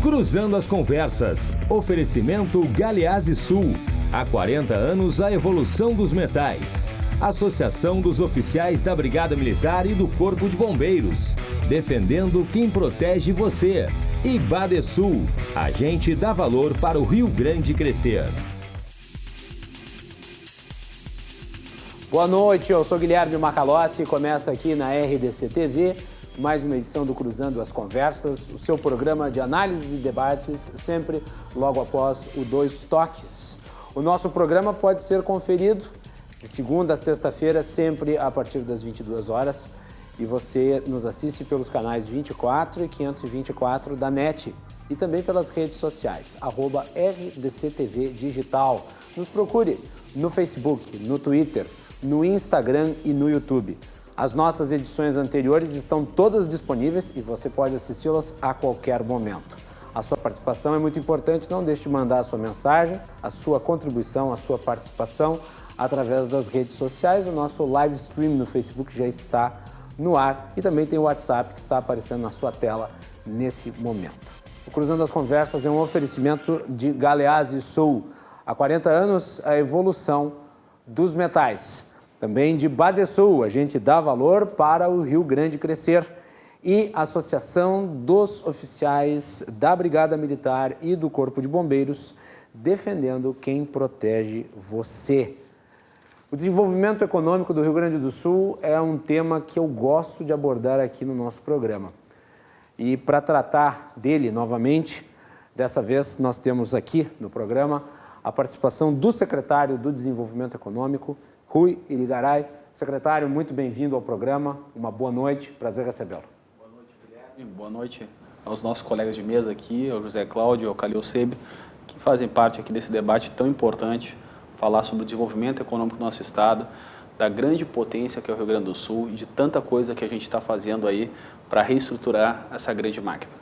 Cruzando as Conversas. Oferecimento Galeazzi Sul. Há 40 anos a evolução dos metais. Associação dos Oficiais da Brigada Militar e do Corpo de Bombeiros. Defendendo quem protege você. E Badesul. A gente dá valor para o Rio Grande crescer. Boa noite, eu sou Guilherme Macalossi e começa aqui na RDC TV mais uma edição do Cruzando as Conversas, o seu programa de análises e debates, sempre logo após o Dois Toques. O nosso programa pode ser conferido de segunda a sexta-feira, sempre a partir das 22 horas. E você nos assiste pelos canais 24 e 524 da NET e também pelas redes sociais, @RDCTV Digital. Nos procure no Facebook, no Twitter, no Instagram e no YouTube. As nossas edições anteriores estão todas disponíveis e você pode assisti-las a qualquer momento. A sua participação é muito importante, não deixe de mandar a sua mensagem, a sua contribuição, a sua participação através das redes sociais. O nosso live stream no Facebook já está no ar e também tem o WhatsApp que está aparecendo na sua tela nesse momento. O Cruzando as Conversas é um oferecimento de Galeazzi Sul. Há 40 anos, a evolução dos metais. Também de Badesul, a gente dá valor para o Rio Grande crescer. E a Associação dos Oficiais da Brigada Militar e do Corpo de Bombeiros, defendendo quem protege você. O desenvolvimento econômico do Rio Grande do Sul é um tema que eu gosto de abordar aqui no nosso programa. E para tratar dele novamente, dessa vez nós temos aqui no programa a participação do secretário do Desenvolvimento Econômico, Rui Irigaray. Secretário, muito bem-vindo ao programa. Uma boa noite, prazer recebê-lo. Boa noite, Guilherme. Boa noite aos nossos colegas de mesa aqui, ao José Cláudio, ao Calil Sebe, que fazem parte aqui desse debate tão importante, falar sobre o desenvolvimento econômico do nosso estado, da grande potência que é o Rio Grande do Sul e de tanta coisa que a gente está fazendo aí para reestruturar essa grande máquina.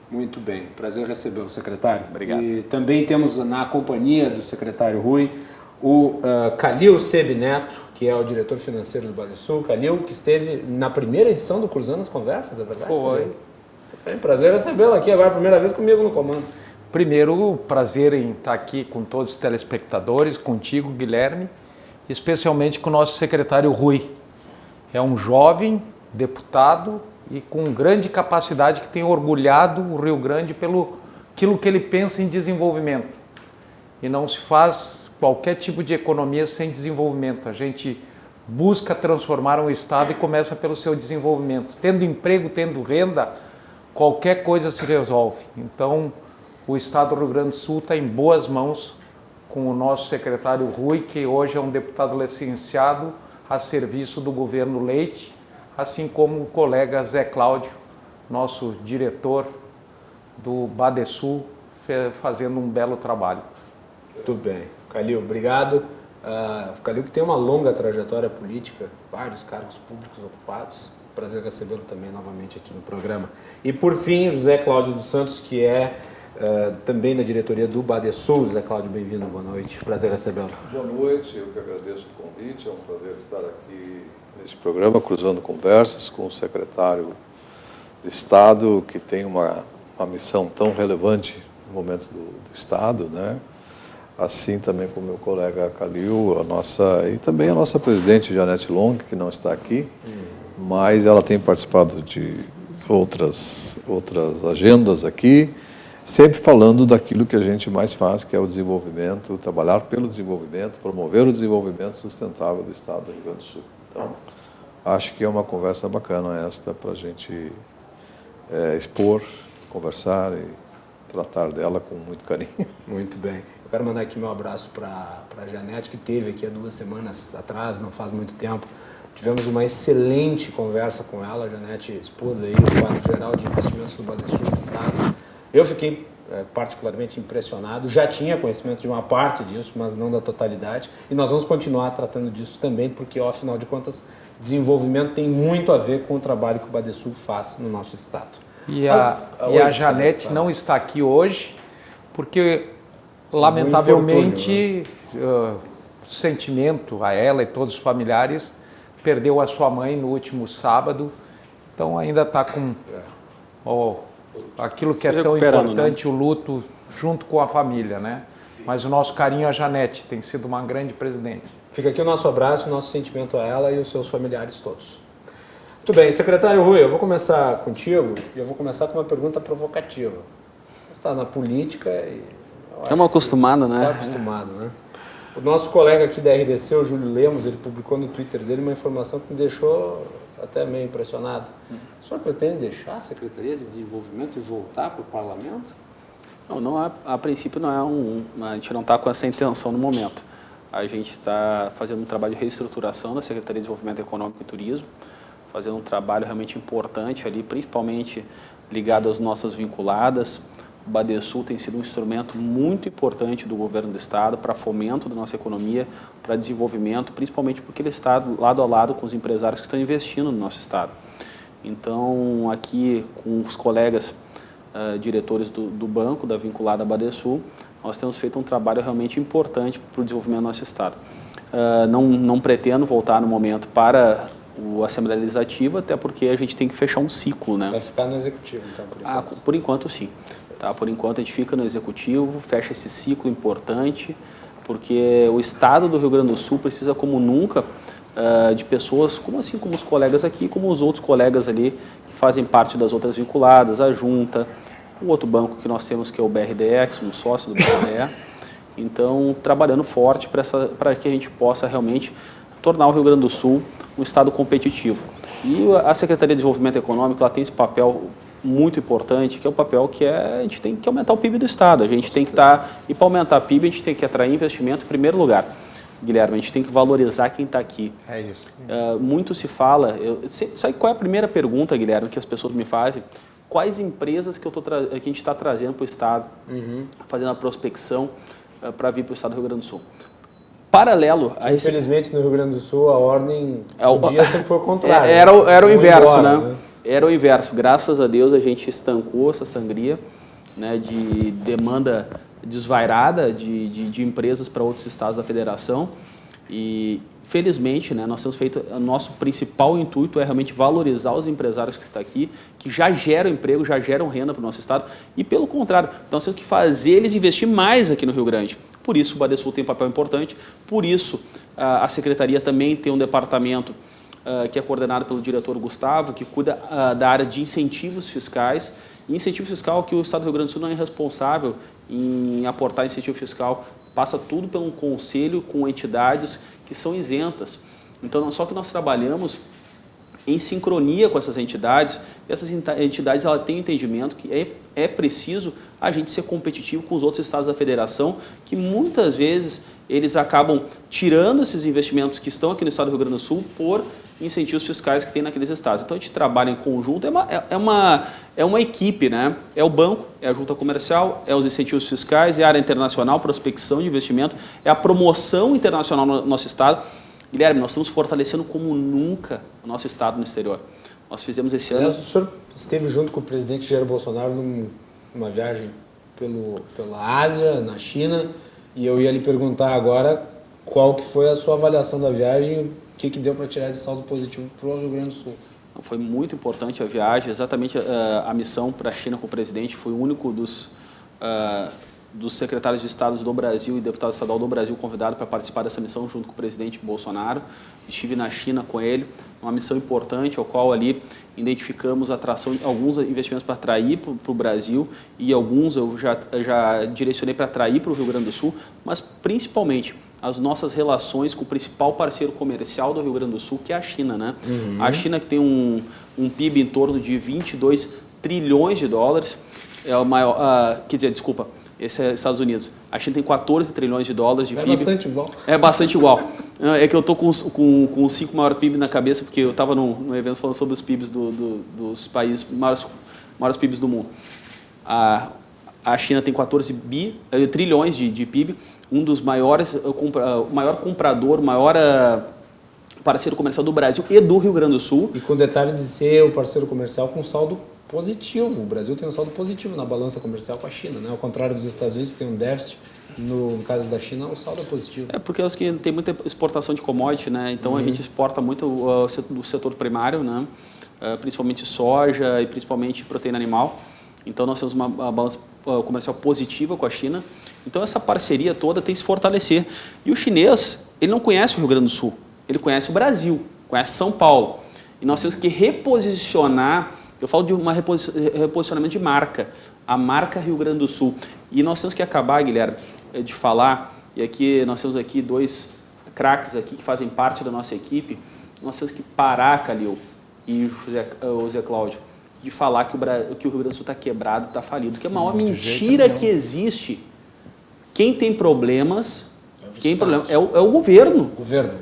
Muito bem, prazer recebê-lo, secretário. Obrigado. E também temos na companhia do secretário Rui o Calil Sebe Neto, que é o diretor financeiro do Badesul. Calil, que esteve na primeira edição do Cruzando as Conversas, é verdade? Foi. Bem, prazer recebê-lo aqui agora, primeira vez comigo no comando. Primeiro, prazer em estar aqui com todos os telespectadores, contigo, Guilherme, especialmente com o nosso secretário Rui. É um jovem deputado e com grande capacidade que tem orgulhado o Rio Grande pelo aquilo que ele pensa em desenvolvimento. E não se faz qualquer tipo de economia sem desenvolvimento. A gente busca transformar um estado e começa pelo seu desenvolvimento. Tendo emprego, tendo renda, qualquer coisa se resolve. Então, o estado do Rio Grande do Sul está em boas mãos com o nosso secretário Rui, que hoje é um deputado licenciado a serviço do governo Leite, assim como o colega Zé Cláudio, nosso diretor do Badesul, fazendo um belo trabalho. Muito bem. Calil, obrigado. Calil que tem uma longa trajetória política, vários cargos públicos ocupados. Prazer recebê-lo também novamente aqui no programa. E por fim, José Cláudio dos Santos, que é também da diretoria do Badesul. José Cláudio, bem-vindo, boa noite. Prazer recebê-lo. Boa noite, eu que agradeço o convite. É um prazer estar aqui nesse programa, Cruzando Conversas, com o secretário de Estado, que tem uma missão tão relevante no momento do Estado, né? Assim também com o meu colega Calil, e também a nossa presidente Janete Long, que não está aqui, mas ela tem participado de outras agendas aqui, sempre falando daquilo que a gente mais faz, que é o desenvolvimento, trabalhar pelo desenvolvimento, promover o desenvolvimento sustentável do estado do Rio Grande do Sul. Então, acho que é uma conversa bacana esta para a gente expor, conversar e tratar dela com muito carinho. Muito bem. Eu quero mandar aqui meu abraço para a Janete, que esteve aqui há 2 semanas atrás, não faz muito tempo. Tivemos uma excelente conversa com ela, a Janete, esposa aí do quadro-geral de investimentos do Badesul do Estado. Eu fiquei particularmente impressionado, já tinha conhecimento de uma parte disso, mas não da totalidade. E nós vamos continuar tratando disso também, porque, afinal de contas, desenvolvimento tem muito a ver com o trabalho que o Badesul faz no nosso Estado. E a Janete não está aqui hoje, porque, lamentavelmente, sentimento a ela e todos os familiares, perdeu a sua mãe no último sábado, então ainda está com aquilo que é Se tão recuperando, importante, o luto junto com a família, né? Mas o nosso carinho à Janete, tem sido uma grande presidente. Fica aqui o nosso abraço, o nosso sentimento a ela e os seus familiares todos. Muito bem, secretário Rui, eu vou começar contigo e eu vou começar com uma pergunta provocativa. Você está na política e... Estamos acostumados, né? Está acostumado, né? O nosso colega aqui da RDC, o Júlio Lemos, ele publicou no Twitter dele uma informação que me deixou até meio impressionado. O senhor pretende deixar a Secretaria de Desenvolvimento e voltar para o Parlamento? Não, a princípio não é a gente não está com essa intenção no momento. A gente está fazendo um trabalho de reestruturação da Secretaria de Desenvolvimento Econômico e Turismo, fazendo um trabalho realmente importante ali, principalmente ligado às nossas vinculadas. O Badesul tem sido um instrumento muito importante do governo do Estado para fomento da nossa economia, para desenvolvimento, principalmente porque ele está lado a lado com os empresários que estão investindo no nosso Estado. Então, aqui com os colegas diretores do banco, da vinculada à Badesul, nós temos feito um trabalho realmente importante para o desenvolvimento do nosso Estado. Não pretendo voltar no momento para a Assembleia Legislativa, até porque a gente tem que fechar um ciclo, né? Vai ficar no Executivo, então, por enquanto? Por enquanto, sim. Tá? Por enquanto, a gente fica no Executivo, fecha esse ciclo importante, porque o Estado do Rio Grande do Sul precisa, como nunca, de pessoas, como os colegas aqui, como os outros colegas ali, que fazem parte das outras vinculadas, a Junta, o outro banco que nós temos, que é o BRDE, somos sócios do BRDE. Então, trabalhando forte para que a gente possa realmente tornar o Rio Grande do Sul um estado competitivo. E a Secretaria de Desenvolvimento Econômico ela tem esse papel muito importante, que é o papel que a gente tem que aumentar o PIB do Estado. A gente tem que e para aumentar o PIB, a gente tem que atrair investimento em primeiro lugar. Guilherme, a gente tem que valorizar quem está aqui. É isso. Muito se fala... Sabe qual é a primeira pergunta, Guilherme, que as pessoas me fazem? Quais empresas que a gente está trazendo para o Estado, fazendo a prospecção para vir para o Estado do Rio Grande do Sul? Paralelo a esse... Infelizmente, no Rio Grande do Sul, a ordem do dia sempre foi o contrário. Era o inverso, embora, né? Era o inverso. Graças a Deus, a gente estancou essa sangria, né, de demanda desvairada de empresas para outros estados da federação. E, felizmente, né, nós temos feito... O nosso principal intuito é realmente valorizar os empresários que estão aqui, que já geram emprego, já geram renda para o nosso estado. E, pelo contrário, nós temos que fazer eles investir mais aqui no Rio Grande. Por isso, o Badesul tem um papel importante. Por isso, a Secretaria também tem um departamento que é coordenado pelo diretor Gustavo, que cuida da área de incentivos fiscais. E incentivo fiscal que o Estado do Rio Grande do Sul não é responsável em aportar incentivo fiscal. Passa tudo pelo conselho com entidades que são isentas. Então, só que nós trabalhamos em sincronia com essas entidades. E essas entidades têm entendimento que é preciso a gente ser competitivo com os outros estados da federação, que muitas vezes eles acabam tirando esses investimentos que estão aqui no estado do Rio Grande do Sul por incentivos fiscais que tem naqueles estados. Então, a gente trabalha em conjunto, é uma equipe, né? É o banco, é a junta comercial, é os incentivos fiscais, é a área internacional, prospecção de investimento, é a promoção internacional no nosso estado. Guilherme, nós estamos fortalecendo como nunca o nosso estado no exterior. Nós fizemos esse ano... O senhor esteve junto com o presidente Jair Bolsonaro numa viagem pela Ásia, na China, e eu ia lhe perguntar agora qual que foi a sua avaliação da viagem, o que deu para tirar de saldo positivo para o Rio Grande do Sul. Foi muito importante a viagem, exatamente a missão para a China com o presidente, foi o único dos secretários de Estado do Brasil e deputado estadual do Brasil convidado para participar dessa missão junto com o presidente Bolsonaro. Estive na China com ele, uma missão importante, ao qual ali identificamos alguns investimentos para atrair para o Brasil e alguns eu já direcionei para atrair para o Rio Grande do Sul, mas principalmente as nossas relações com o principal parceiro comercial do Rio Grande do Sul, que é a China, né? A China, que tem um PIB em torno de 22 trilhões de dólares, é o maior, esse é Estados Unidos. A China tem 14 trilhões de dólares de PIB. É bastante igual. É bastante igual. É que eu estou com os 5 maiores PIB na cabeça, porque eu estava num evento falando sobre os PIBs dos países, maiores PIBs do mundo. A China tem 14 trilhões de PIB, um dos maiores, o maior comprador, o maior parceiro comercial do Brasil e do Rio Grande do Sul. E com o detalhe de ser o parceiro comercial com saldo positivo. O Brasil tem um saldo positivo na balança comercial com a China, né? Ao contrário dos Estados Unidos, que tem um déficit, no caso da China, o saldo é positivo. É porque os que tem muita exportação de commodity, né? Então a gente exporta muito do setor primário, né? Principalmente soja e principalmente proteína animal. Então nós temos uma balança comercial positiva com a China. Então essa parceria toda tem que se fortalecer. E o chinês, ele não conhece o Rio Grande do Sul, ele conhece o Brasil, conhece São Paulo. E nós temos que reposicionar, eu falo de um reposicionamento de marca, a marca Rio Grande do Sul. E nós temos que acabar, Guilherme, de falar, e aqui nós temos aqui 2 craques aqui que fazem parte da nossa equipe, nós temos que parar, Calil e o Zé Cláudio, de falar que o Rio Grande do Sul está quebrado, está falido, que é a maior mentira que existe. Quem tem problemas, é o governo.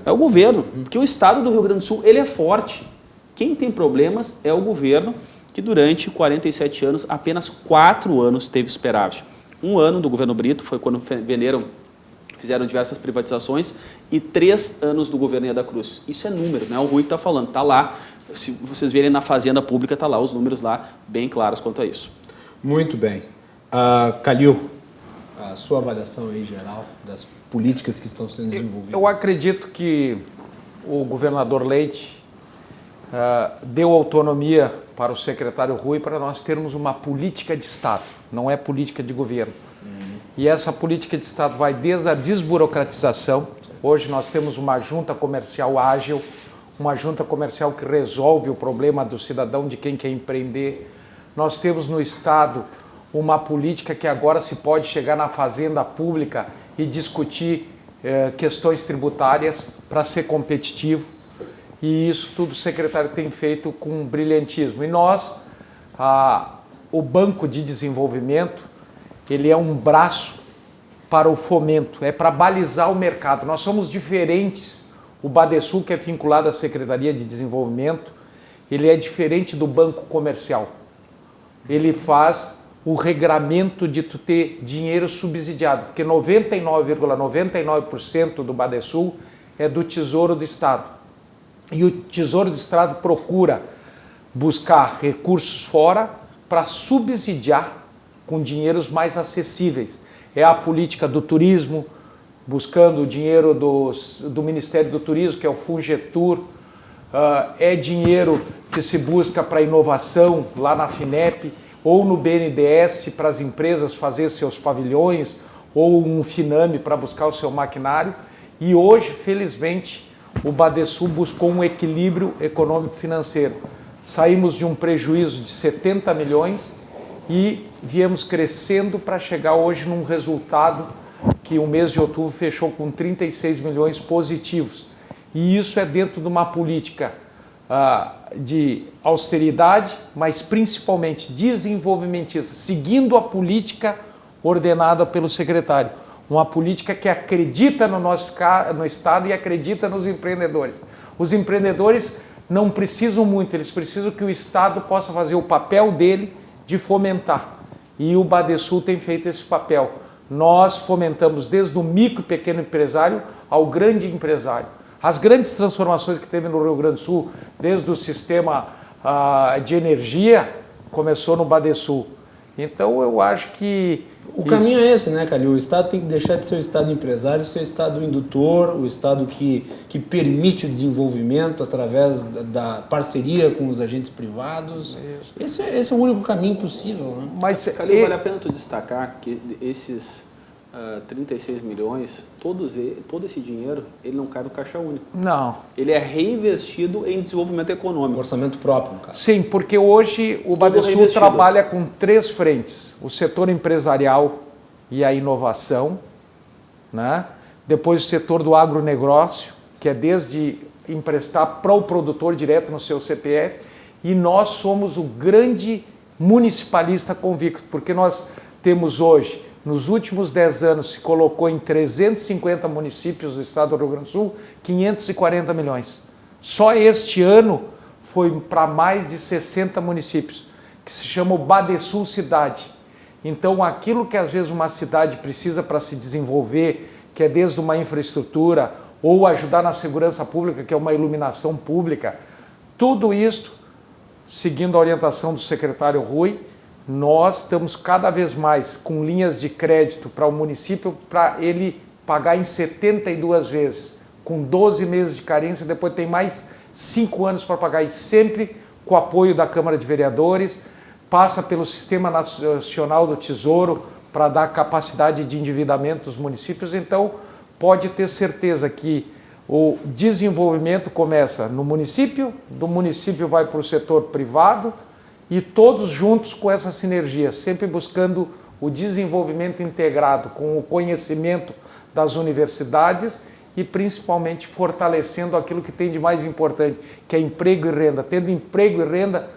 É o governo, porque o estado do Rio Grande do Sul ele é forte. Quem tem problemas é o governo, que durante 47 anos, apenas 4 anos teve superávit. 1 ano do governo Brito, foi quando fizeram diversas privatizações, e 3 anos do governo Ieda Cruz. Isso é número, não é o Rui que está falando, está lá. Se vocês verem na Fazenda Pública, está lá os números lá bem claros quanto a isso. Muito bem. Calil, a sua avaliação aí geral das políticas que estão sendo desenvolvidas. Eu acredito que o governador Leite deu autonomia para o secretário Rui para nós termos uma política de Estado, não é política de governo. E essa política de Estado vai desde a desburocratização. Hoje nós temos uma junta comercial ágil, uma junta comercial que resolve o problema do cidadão, de quem quer empreender. Nós temos no Estado uma política que agora se pode chegar na Fazenda Pública e discutir questões tributárias para ser competitivo. E isso tudo o secretário tem feito com brilhantismo. E nós, o Banco de Desenvolvimento, ele é um braço para o fomento, é para balizar o mercado. Nós somos diferentes. O Badesul, que é vinculado à Secretaria de Desenvolvimento, ele é diferente do banco comercial. Ele faz o regramento de tu ter dinheiro subsidiado, porque 99,99% do Badesul é do Tesouro do Estado. E o Tesouro do Estado procura buscar recursos fora para subsidiar com dinheiros mais acessíveis. É a política do turismo, buscando o dinheiro do Ministério do Turismo, que é o Fungetur, é dinheiro que se busca para inovação lá na FINEP, ou no BNDES para as empresas fazer seus pavilhões, ou um FINAME para buscar o seu maquinário. E hoje, felizmente, o Badesul buscou um equilíbrio econômico-financeiro. Saímos de um prejuízo de 70 milhões e viemos crescendo para chegar hoje num resultado que o mês de outubro fechou com 36 milhões positivos. E isso é dentro de uma política de austeridade, mas principalmente desenvolvimentista, seguindo a política ordenada pelo secretário. Uma política que acredita no Estado e acredita nos empreendedores. Os empreendedores não precisam muito, eles precisam que o Estado possa fazer o papel dele de fomentar. E o Badesul tem feito esse papel. Nós fomentamos desde o micro e pequeno empresário ao grande empresário. As grandes transformações que teve no Rio Grande do Sul, desde o sistema de energia, começou no Badesul. Então eu acho que... O caminho é esse, né, Calil? O Estado tem que deixar de ser o Estado empresário, ser o Estado indutor, o Estado que permite o desenvolvimento através da parceria com os agentes privados. Esse é o único caminho possível, né? Mas, Calil, vale a pena tu destacar que esses 36 milhões, todo esse dinheiro, ele não cai no caixa único. Não. Ele é reinvestido em desenvolvimento econômico. Orçamento próprio, no caso. Sim, porque hoje o Badesul trabalha com 3 frentes. O setor empresarial e a inovação, né? Depois o setor do agronegócio, que é desde emprestar para o produtor direto no seu CPF, e nós somos o grande municipalista convicto, porque nós temos hoje, nos últimos 10 anos, se colocou em 350 municípios do estado do Rio Grande do Sul, 540 milhões. Só este ano foi para mais de 60 municípios, que se chama o Badesul Cidade. Então, aquilo que às vezes uma cidade precisa para se desenvolver, que é desde uma infraestrutura, ou ajudar na segurança pública, que é uma iluminação pública, tudo isso, seguindo a orientação do secretário Rui, nós estamos cada vez mais com linhas de crédito para o município, para ele pagar em 72 vezes, com 12 meses de carência, depois tem mais 5 anos para pagar, e sempre com o apoio da Câmara de Vereadores, passa pelo Sistema Nacional do Tesouro para dar capacidade de endividamento dos municípios. Então, pode ter certeza que o desenvolvimento começa no município, do município vai para o setor privado e todos juntos com essa sinergia, sempre buscando o desenvolvimento integrado com o conhecimento das universidades e principalmente fortalecendo aquilo que tem de mais importante, que é emprego e renda. Tendo emprego e renda,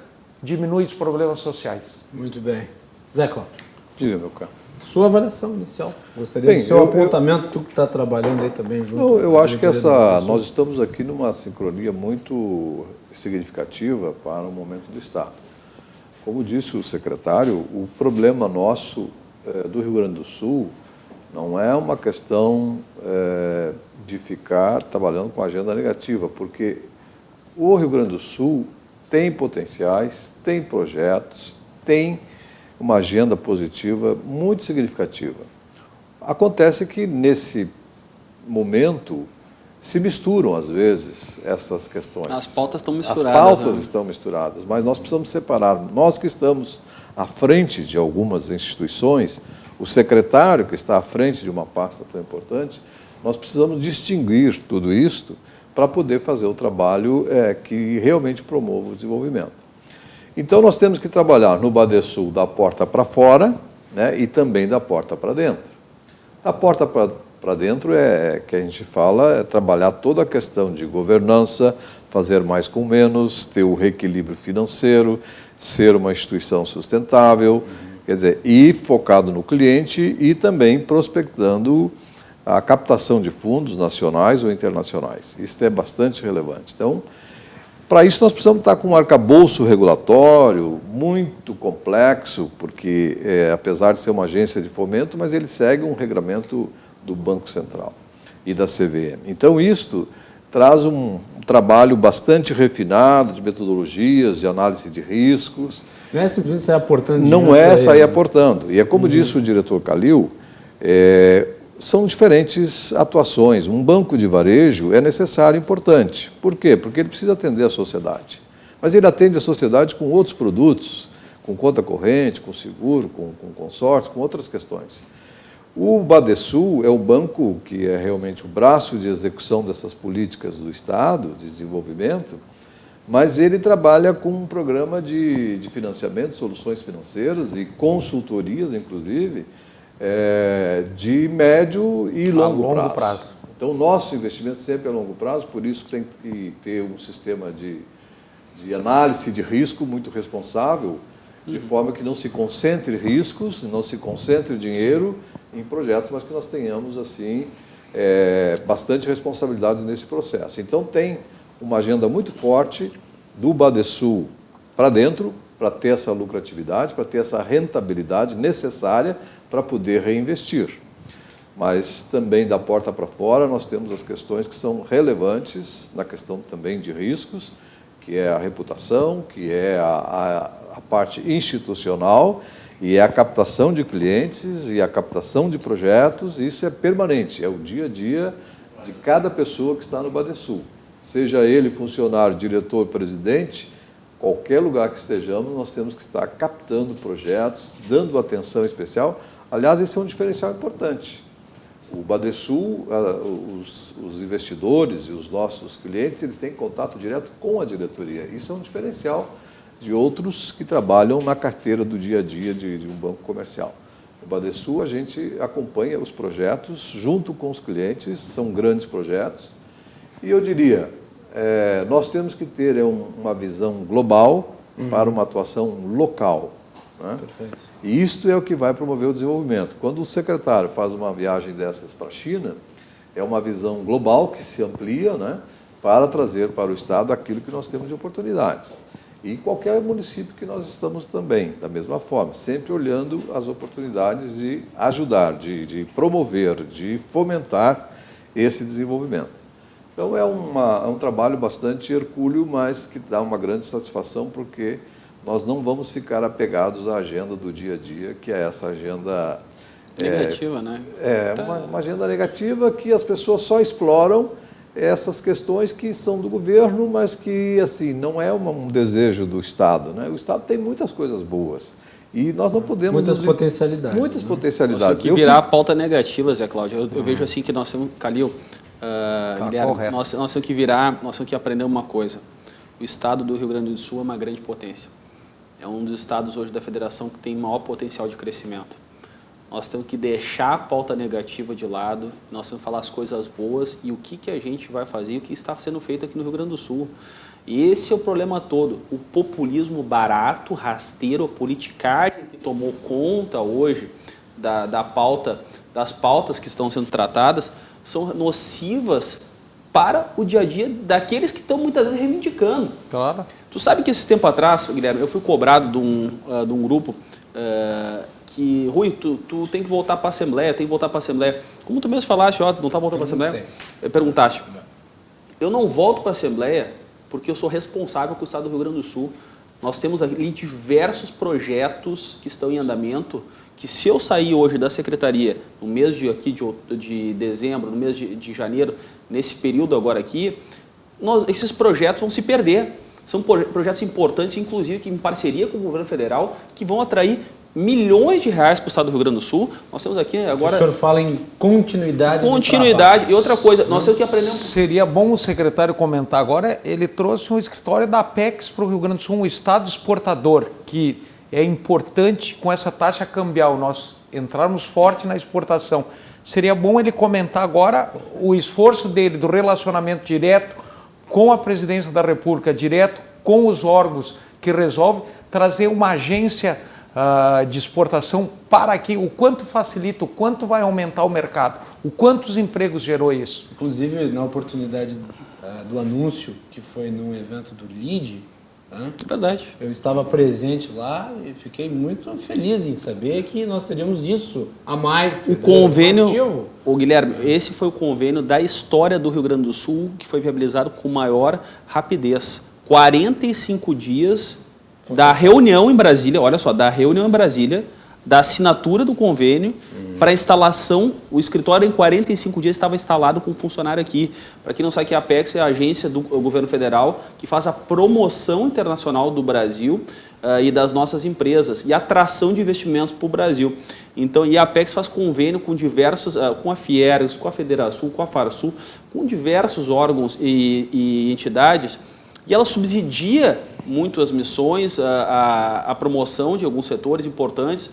diminui os problemas sociais. Muito bem. Zé Cláudio. Diga, meu caro. Sua avaliação inicial. Gostaria do seu apontamento, tu que está trabalhando aí também junto. Não, eu acho que nós estamos aqui numa sincronia muito significativa para o momento do Estado. Como disse o secretário, o problema nosso do Rio Grande do Sul não é uma questão de ficar trabalhando com agenda negativa, porque o Rio Grande do Sul tem potenciais, tem projetos, tem uma agenda positiva muito significativa. Acontece que, nesse momento, se misturam, às vezes, essas questões. As pautas estão misturadas. As pautas estão misturadas, mas nós precisamos separar. Nós que estamos à frente de algumas instituições, o secretário que está à frente de uma pasta tão importante, nós precisamos distinguir tudo isto para poder fazer o trabalho que realmente promova o desenvolvimento. Então, nós temos que trabalhar no Badesul da porta para fora, né, e também da porta para dentro. Da porta para dentro que a gente fala, é trabalhar toda a questão de governança, fazer mais com menos, ter o reequilíbrio financeiro, ser uma instituição sustentável, quer dizer, e focado no cliente e também prospectando a captação de fundos nacionais ou internacionais. Isso é bastante relevante. Então, para isso, nós precisamos estar com um arcabouço regulatório muito complexo, porque, apesar de ser uma agência de fomento, mas ele segue um regramento do Banco Central e da CVM. Então, isto traz um trabalho bastante refinado de metodologias, de análise de riscos. Não é simplesmente sair aportando dinheiro. Não é sair aportando. E é como disse o diretor Calil, são diferentes atuações. Um banco de varejo é necessário e importante. Por quê? Porque ele precisa atender a sociedade. Mas ele atende a sociedade com outros produtos, com conta corrente, com seguro, com consórcio, com outras questões. O Badesul é o banco que é realmente o braço de execução dessas políticas do Estado, de desenvolvimento, mas ele trabalha com um programa de financiamento, soluções financeiras e consultorias, inclusive, de médio e longo prazo. Então, o nosso investimento sempre é a longo prazo, por isso tem que ter um sistema de análise de risco muito responsável, de forma que não se concentre riscos, não se concentre dinheiro em projetos, mas que nós tenhamos, assim, bastante responsabilidade nesse processo. Então, tem uma agenda muito forte do Badesul para dentro, para ter essa lucratividade, para ter essa rentabilidade necessária para poder reinvestir. Mas também da porta para fora nós temos as questões que são relevantes na questão também de riscos, que é a reputação, que é a parte institucional e é a captação de clientes e a captação de projetos. Isso é permanente, é o dia a dia de cada pessoa que está no Badesul. Seja ele funcionário, diretor, presidente, qualquer lugar que estejamos, nós temos que estar captando projetos, dando atenção especial. Aliás, esse é um diferencial importante. O Badesul, os investidores e os nossos clientes, eles têm contato direto com a diretoria. Isso é um diferencial de outros que trabalham na carteira do dia a dia de um banco comercial. No Badesul, a gente acompanha os projetos junto com os clientes, são grandes projetos. E eu diria, nós temos que ter uma visão global para uma atuação local. Né? Perfeito. E isto é o que vai promover o desenvolvimento. Quando o secretário faz uma viagem dessas para a China, é uma visão global que se amplia, né, para trazer para o Estado aquilo que nós temos de oportunidades. E em qualquer município que nós estamos também, da mesma forma, sempre olhando as oportunidades de ajudar, de promover, de fomentar esse desenvolvimento. Então é um trabalho bastante hercúleo, mas que dá uma grande satisfação, porque nós não vamos ficar apegados à agenda do dia a dia, que é essa agenda negativa, né? Uma agenda negativa que as pessoas só exploram essas questões que são do governo, mas que assim não é um desejo do Estado, né? O Estado tem muitas coisas boas e nós não podemos... Muitas potencialidades. Muitas né? potencialidades. Nós temos que virar a pauta negativa, Zé Cláudio. Eu vejo assim que nós temos, Calil, Guilherme, nós temos que virar, nós temos que aprender uma coisa. O Estado do Rio Grande do Sul é uma grande potência. É um dos estados hoje da federação que tem maior potencial de crescimento. Nós temos que deixar a pauta negativa de lado, nós temos que falar as coisas boas e o que a gente vai fazer e o que está sendo feito aqui no Rio Grande do Sul. E esse é o problema todo. O populismo barato, rasteiro, a politicagem que tomou conta hoje da pauta, das pautas que estão sendo tratadas, são nocivas para o dia a dia daqueles que estão muitas vezes reivindicando. Claro. Tu sabe que esse tempo atrás, Guilherme, eu fui cobrado de um grupo que, Rui, tu tem que voltar para a Assembleia, tem que voltar para a Assembleia. Como tu mesmo falaste, ó, não está voltando para a Assembleia? Perguntaste. Eu não volto para a Assembleia porque eu sou responsável com o Estado do Rio Grande do Sul. Nós temos ali diversos projetos que estão em andamento, que se eu sair hoje da Secretaria, no mês de dezembro, no mês de janeiro, nesse período agora aqui, esses projetos vão se perder. São projetos importantes, inclusive, que em parceria com o governo federal, que vão atrair milhões de reais para o estado do Rio Grande do Sul. Nós temos aqui agora... O senhor fala em continuidade. Continuidade. E outra coisa, nós temos que aprender... Seria bom o secretário comentar agora, ele trouxe um escritório da Apex para o Rio Grande do Sul, um estado exportador, que é importante com essa taxa cambial, nós entrarmos forte na exportação. Seria bom ele comentar agora o esforço dele do relacionamento direto com a Presidência da República, direto com os órgãos que resolvem, trazer uma agência de exportação para aqui, o quanto facilita, o quanto vai aumentar o mercado, o quantos empregos gerou isso. Inclusive, na oportunidade do anúncio, que foi num evento do LIDE, Verdade. eu estava presente lá e fiquei muito feliz em saber que nós teríamos isso a mais. O convênio, Guilherme, esse foi o convênio da história do Rio Grande do Sul que foi viabilizado com maior rapidez. 45 dias da reunião em Brasília, olha só, da reunião em Brasília, da assinatura do convênio para a instalação, o escritório em 45 dias estava instalado com um funcionário aqui. Para quem não sabe, que a Apex é a agência do governo federal que faz a promoção internacional do Brasil e das nossas empresas e atração de investimentos para o Brasil. Então, e a Apex faz convênio com diversos, com a Fiergs, com a Federação, com a Farsul, com diversos órgãos e entidades, e ela subsidia muito as missões, a promoção de alguns setores importantes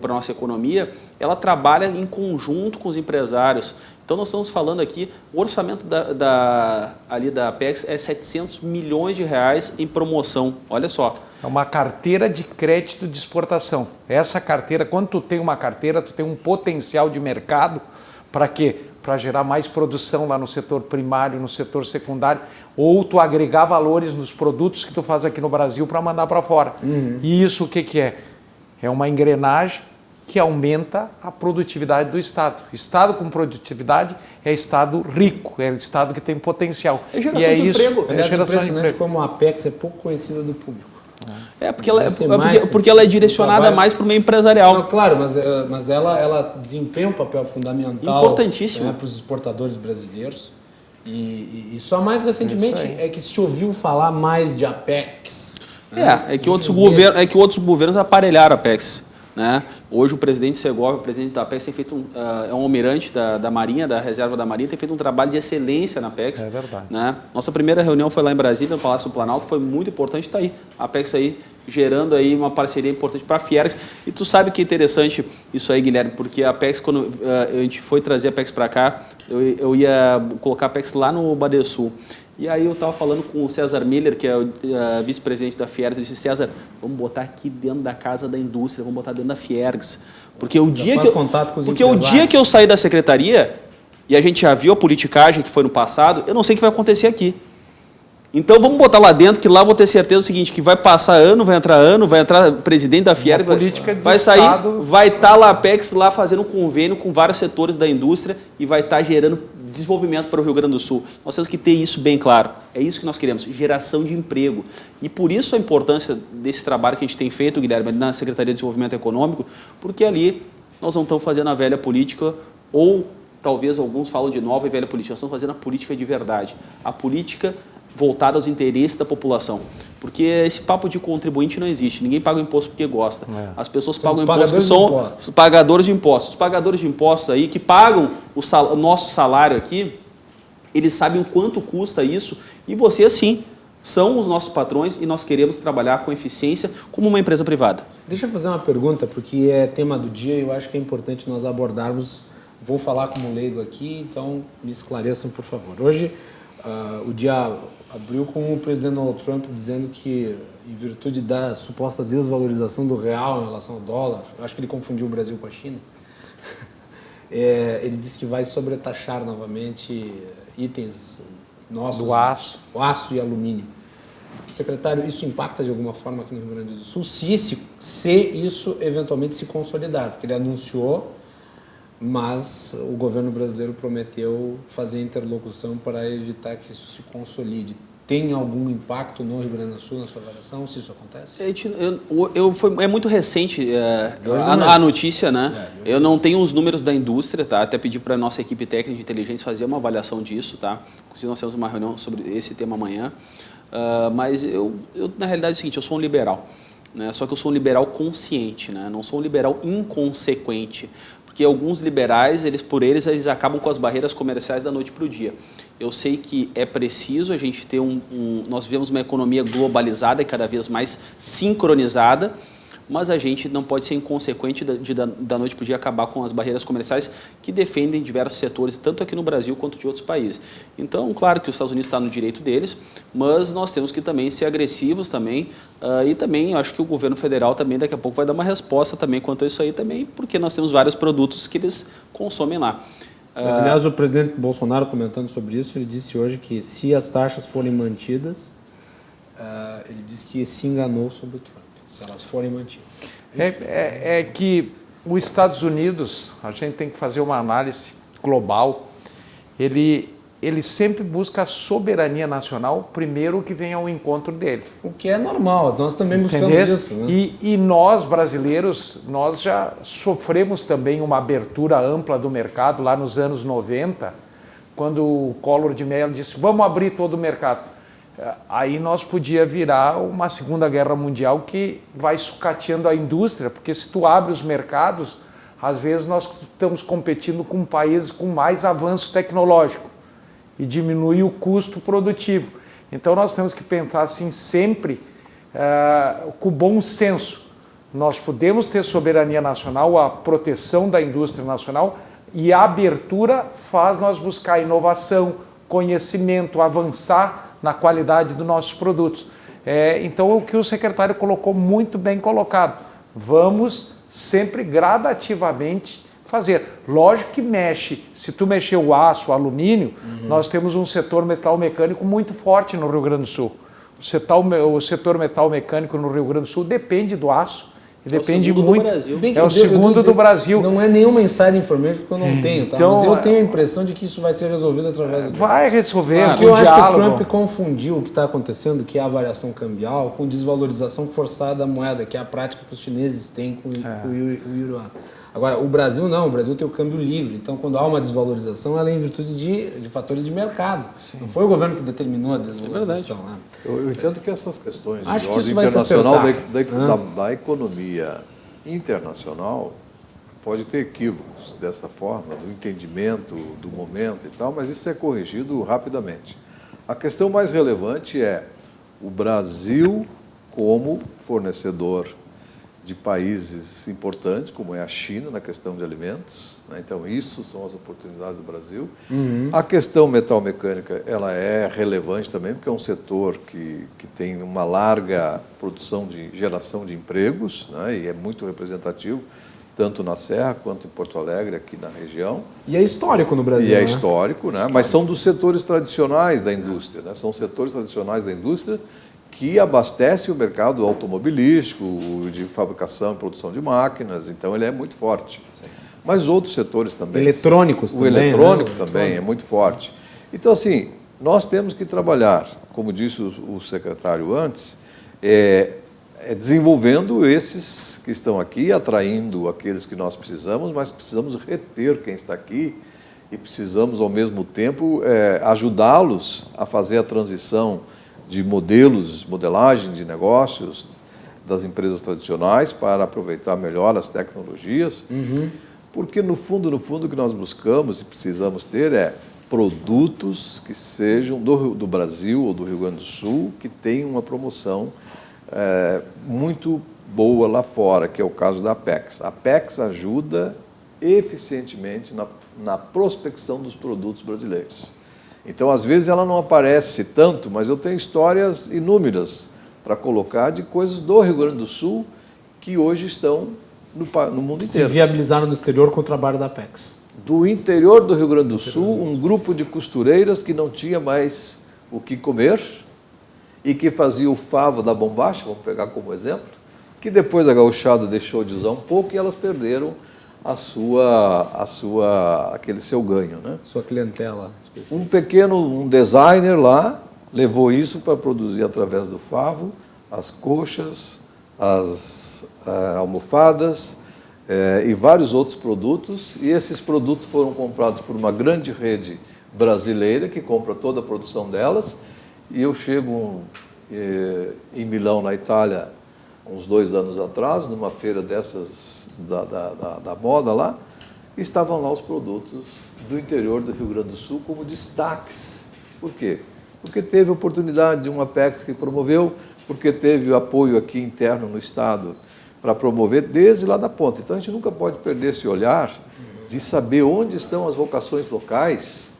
para a nossa economia. Ela trabalha em conjunto com os empresários. Então, nós estamos falando aqui, o orçamento ali da Apex é 700 milhões de reais em promoção. Olha só. É uma carteira de crédito de exportação. Essa carteira, quando tu tem uma carteira, tu tem um potencial de mercado para quê? Para gerar mais produção lá no setor primário, no setor secundário, ou tu agregar valores nos produtos que tu faz aqui no Brasil para mandar para fora. E isso o que é? É uma engrenagem que aumenta a produtividade do Estado. Estado com produtividade é Estado rico, é Estado que tem potencial. É geração de emprego. É geração de emprego. Como a Apex é pouco conhecida do público. Porque ela é direcionada mais para o meio empresarial. Não, claro, mas ela desempenha um papel fundamental importantíssimo para os exportadores brasileiros. E só mais recentemente é que se ouviu falar mais de Apex. É que outros governos aparelharam a Apex. Né? Hoje o presidente Segovia, o presidente da Apex, tem feito é um almirante da Marinha, da Reserva da Marinha, tem feito um trabalho de excelência na Apex. É verdade. Né? Nossa primeira reunião foi lá em Brasília, no Palácio do Planalto, foi muito importante, está aí. A Apex aí gerando aí uma parceria importante para a Fiergs. E tu sabe que é interessante isso aí, Guilherme, porque a Apex, quando a gente foi trazer a Apex para cá, eu ia colocar a Apex lá no Badesul. E aí eu estava falando com o César Miller, que é o vice-presidente da Fiergs, eu disse, César, vamos botar aqui dentro da casa da indústria, vamos botar dentro da Fiergs. Porque o dia que eu saí da secretaria, e a gente já viu a politicagem que foi no passado, eu não sei o que vai acontecer aqui. Então vamos botar lá dentro, que lá eu vou ter certeza do seguinte, que vai passar ano, vai entrar presidente da Fiergs, vai sair, vai estar lá a Apex lá fazendo um convênio com vários setores da indústria e vai estar gerando desenvolvimento para o Rio Grande do Sul. Nós temos que ter isso bem claro. É isso que nós queremos, geração de emprego. E por isso a importância desse trabalho que a gente tem feito, Guilherme, na Secretaria de Desenvolvimento Econômico, porque ali nós não estamos fazendo a velha política ou talvez alguns falam de nova e velha política, nós estamos fazendo a política de verdade, a política voltada aos interesses da população. Porque esse papo de contribuinte não existe, ninguém paga o imposto porque gosta. As pessoas pagam imposto que são os pagadores de impostos. Os pagadores de impostos aí que pagam o nosso salário aqui, eles sabem o quanto custa isso e vocês sim são os nossos patrões e nós queremos trabalhar com eficiência como uma empresa privada. Deixa eu fazer uma pergunta, porque é tema do dia e eu acho que é importante nós abordarmos. Vou falar como leigo aqui, então me esclareçam, por favor. Hoje, o dia abriu com o presidente Donald Trump dizendo que, em virtude da suposta desvalorização do real em relação ao dólar, eu acho que ele confundiu o Brasil com a China, ele disse que vai sobretaxar novamente itens nossos, do aço. O aço e alumínio. Secretário, isso impacta de alguma forma aqui no Rio Grande do Sul? Se isso eventualmente se consolidar, porque ele anunciou, mas o governo brasileiro prometeu fazer interlocução para evitar que isso se consolide. Tem algum impacto no Rio Grande do Sul, na sua avaliação, se isso acontece? É muito recente a notícia, né? Eu não tenho os números da indústria, tá? Até pedi para a nossa equipe técnica de inteligência fazer uma avaliação disso, tá? Inclusive nós temos uma reunião sobre esse tema amanhã. Mas eu, na realidade, é o seguinte, eu sou um liberal, né? Só que eu sou um liberal consciente, né? Não sou um liberal inconsequente. Porque alguns liberais, eles acabam com as barreiras comerciais da noite para o dia. Eu sei que é preciso a gente ter nós vivemos uma economia globalizada e cada vez mais sincronizada, mas a gente não pode ser inconsequente da noite para o dia acabar com as barreiras comerciais que defendem diversos setores, tanto aqui no Brasil quanto de outros países. Então, claro que os Estados Unidos estão no direito deles, mas nós temos que também ser agressivos também, e também acho que o governo federal também daqui a pouco vai dar uma resposta também quanto a isso aí também, porque nós temos vários produtos que eles consomem lá. Aliás, o presidente Bolsonaro, comentando sobre isso, ele disse hoje que se as taxas forem mantidas, ele disse que se enganou sobre o Trump, se elas forem mantidas. É que os Estados Unidos, a gente tem que fazer uma análise global, ele sempre busca a soberania nacional, primeiro que vem ao encontro dele. O que é normal, nós também buscamos isso. Né? E nós, brasileiros, nós já sofremos também uma abertura ampla do mercado lá nos anos 90, quando o Collor de Mello disse, vamos abrir todo o mercado. Aí nós podia virar uma Segunda Guerra Mundial que vai sucateando a indústria, porque se tu abre os mercados, às vezes nós estamos competindo com países com mais avanço tecnológico e diminui o custo produtivo. Então nós temos que pensar assim sempre com bom senso. Nós podemos ter soberania nacional, a proteção da indústria nacional e a abertura faz nós buscar inovação, conhecimento, avançar na qualidade dos nossos produtos. Então, o que o secretário colocou muito bem colocado. Vamos sempre gradativamente fazer. Lógico que mexe. Se tu mexer o aço, o alumínio, nós temos um setor metal mecânico muito forte no Rio Grande do Sul. O setor metal mecânico no Rio Grande do Sul depende do aço. Depende muito. É o segundo do Brasil. Não é nenhuma inside information porque eu não tenho, tá? Então, mas eu tenho a impressão de que isso vai ser resolvido através do vai resolver. Porque eu acho que o Trump confundiu o que está acontecendo, que é a variação cambial, com desvalorização forçada da moeda, que é a prática que os chineses têm com o yuan. Agora, o Brasil não, o Brasil tem o câmbio livre, então quando há uma desvalorização, ela é em virtude de fatores de mercado. Sim. Não foi o governo que determinou a desvalorização. Né? Eu entendo que essas questões de ordem internacional da economia internacional pode ter equívocos dessa forma, do entendimento, do momento e tal, mas isso é corrigido rapidamente. A questão mais relevante é o Brasil como fornecedor de países importantes, como é a China, na questão de alimentos. Né? Então, isso são as oportunidades do Brasil. A questão metal-mecânica, ela é relevante também, porque é um setor que tem uma larga produção de geração de empregos, né? E é muito representativo, tanto na Serra quanto em Porto Alegre, aqui na região. E é histórico no Brasil, E é histórico, né? Mas são dos setores tradicionais da indústria, né? São setores tradicionais da indústria que abastece o mercado automobilístico, de fabricação e produção de máquinas, então ele é muito forte. Mas outros setores também. Eletrônicos também. O eletrônico também é muito forte. Então, assim, nós temos que trabalhar, como disse o secretário antes, desenvolvendo esses que estão aqui, atraindo aqueles que nós precisamos, mas precisamos reter quem está aqui e precisamos, ao mesmo tempo, ajudá-los a fazer a transição de modelagem de negócios das empresas tradicionais para aproveitar melhor as tecnologias, porque, no fundo, o que nós buscamos e precisamos ter é produtos que sejam do Brasil ou do Rio Grande do Sul, que tenham uma promoção muito boa lá fora, que é o caso da Apex. A Apex ajuda eficientemente na prospecção dos produtos brasileiros. Então, às vezes, ela não aparece tanto, mas eu tenho histórias inúmeras para colocar de coisas do Rio Grande do Sul que hoje estão no mundo inteiro. Se viabilizaram no exterior com o trabalho da Apex. Do interior do Rio Grande do Sul, um grupo de costureiras que não tinha mais o que comer e que fazia o favo da bombacha, vamos pegar como exemplo, que depois a gauchada deixou de usar um pouco e elas perderam aquele seu ganho, né? Sua clientela específica. Um designer lá levou isso para produzir através do favo as coxas, as almofadas e vários outros produtos, e esses produtos foram comprados por uma grande rede brasileira que compra toda a produção delas, e eu chego em Milão, na Itália, uns 2 anos atrás, numa feira dessas da moda lá, e estavam lá os produtos do interior do Rio Grande do Sul como destaques. Por quê? Porque teve oportunidade de uma Apex que promoveu, porque teve o apoio aqui interno no Estado para promover desde lá da ponta. Então, a gente nunca pode perder esse olhar de saber onde estão as vocações locais,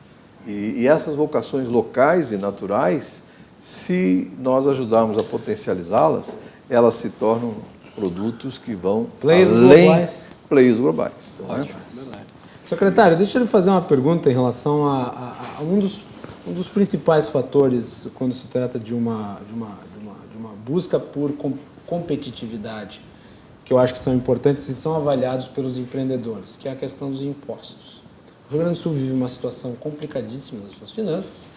e essas vocações locais e naturais, se nós ajudarmos a potencializá-las, elas se tornam produtos que vão Players globais. Ótimo. Secretário, deixa eu lhe fazer uma pergunta em relação a um dos principais fatores quando se trata de uma busca por competitividade, que eu acho que são importantes e são avaliados pelos empreendedores, que é a questão dos impostos. O Rio Grande do Sul vive uma situação complicadíssima nas suas finanças,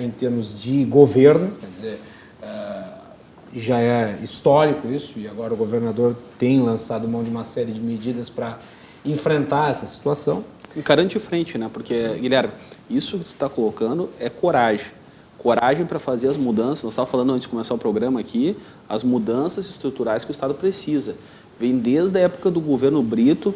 em termos de governo, quer dizer, já é histórico isso, e agora o governador tem lançado mão de uma série de medidas para enfrentar essa situação. Encarando de frente, né? Porque, Guilherme, isso que tu está colocando é coragem. Coragem para fazer as mudanças. Nós estávamos falando antes de começar o programa aqui, as mudanças estruturais que o Estado precisa. Vem desde a época do governo Brito,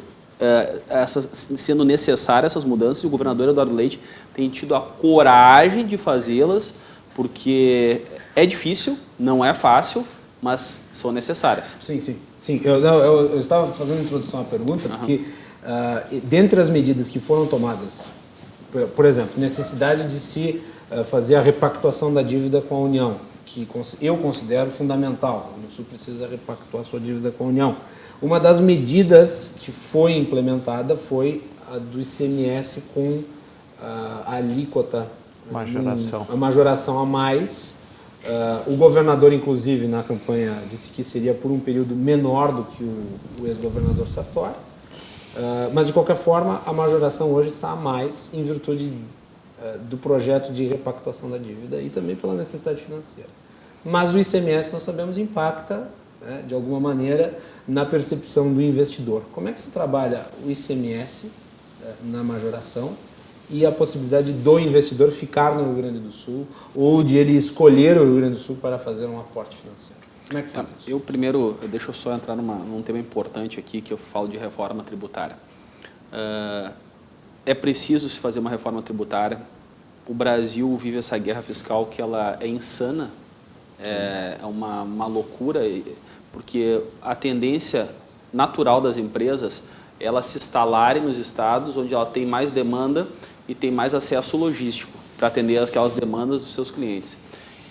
sendo necessárias essas mudanças, e o governador Eduardo Leite tem tido a coragem de fazê-las, porque é difícil, não é fácil, mas são necessárias. Sim. Eu estava fazendo a introdução à pergunta, porque dentre as medidas que foram tomadas, por exemplo, necessidade de se fazer a repactuação da dívida com a União, que eu considero fundamental. O Sul precisa repactuar sua dívida com a União. Uma das medidas que foi implementada foi a do ICMS com a alíquota, a majoração a mais. O governador, inclusive, na campanha, disse que seria por um período menor do que o ex-governador Sartori. Mas, de qualquer forma, a majoração hoje está a mais em virtude do projeto de repactuação da dívida e também pela necessidade financeira. Mas o ICMS, nós sabemos, impacta, de alguma maneira, na percepção do investidor. Como é que se trabalha o ICMS na majoração e a possibilidade do investidor ficar no Rio Grande do Sul ou de ele escolher o Rio Grande do Sul para fazer um aporte financeiro? Como é que faz isso? Deixa eu só entrar num tema importante aqui, que eu falo de reforma tributária. É preciso se fazer uma reforma tributária. O Brasil vive essa guerra fiscal que ela é insana, é uma loucura, porque a tendência natural das empresas é elas se instalarem nos estados onde ela tem mais demanda e tem mais acesso logístico para atender aquelas demandas dos seus clientes.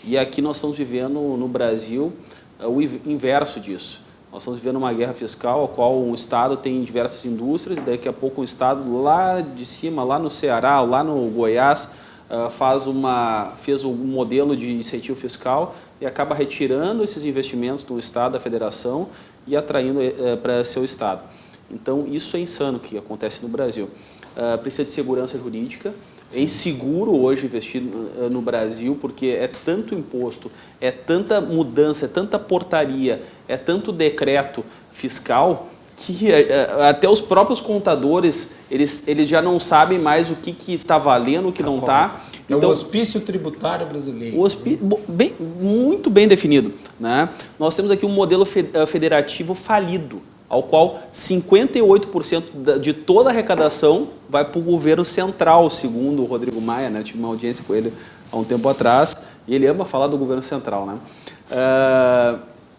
E aqui nós estamos vivendo no Brasil o inverso disso. Nós estamos vivendo uma guerra fiscal, a qual um estado tem diversas indústrias, e daqui a pouco um estado lá de cima, lá no Ceará, lá no Goiás, fez um modelo de incentivo fiscal e acaba retirando esses investimentos do estado, da federação, e atraindo para seu estado. Então, isso é insano o que acontece no Brasil. Precisa de segurança jurídica. É inseguro hoje investir no Brasil, porque é tanto imposto, é tanta mudança, é tanta portaria, é tanto decreto fiscal, que até os próprios contadores, eles já não sabem mais o que está valendo, o que não está. Então, o hospício tributário brasileiro. Muito bem definido, né? Nós temos aqui um modelo federativo falido, ao qual 58% de toda a arrecadação vai para o governo central, segundo o Rodrigo Maia, né? Tive uma audiência com ele há um tempo atrás, e ele ama falar do governo central, né?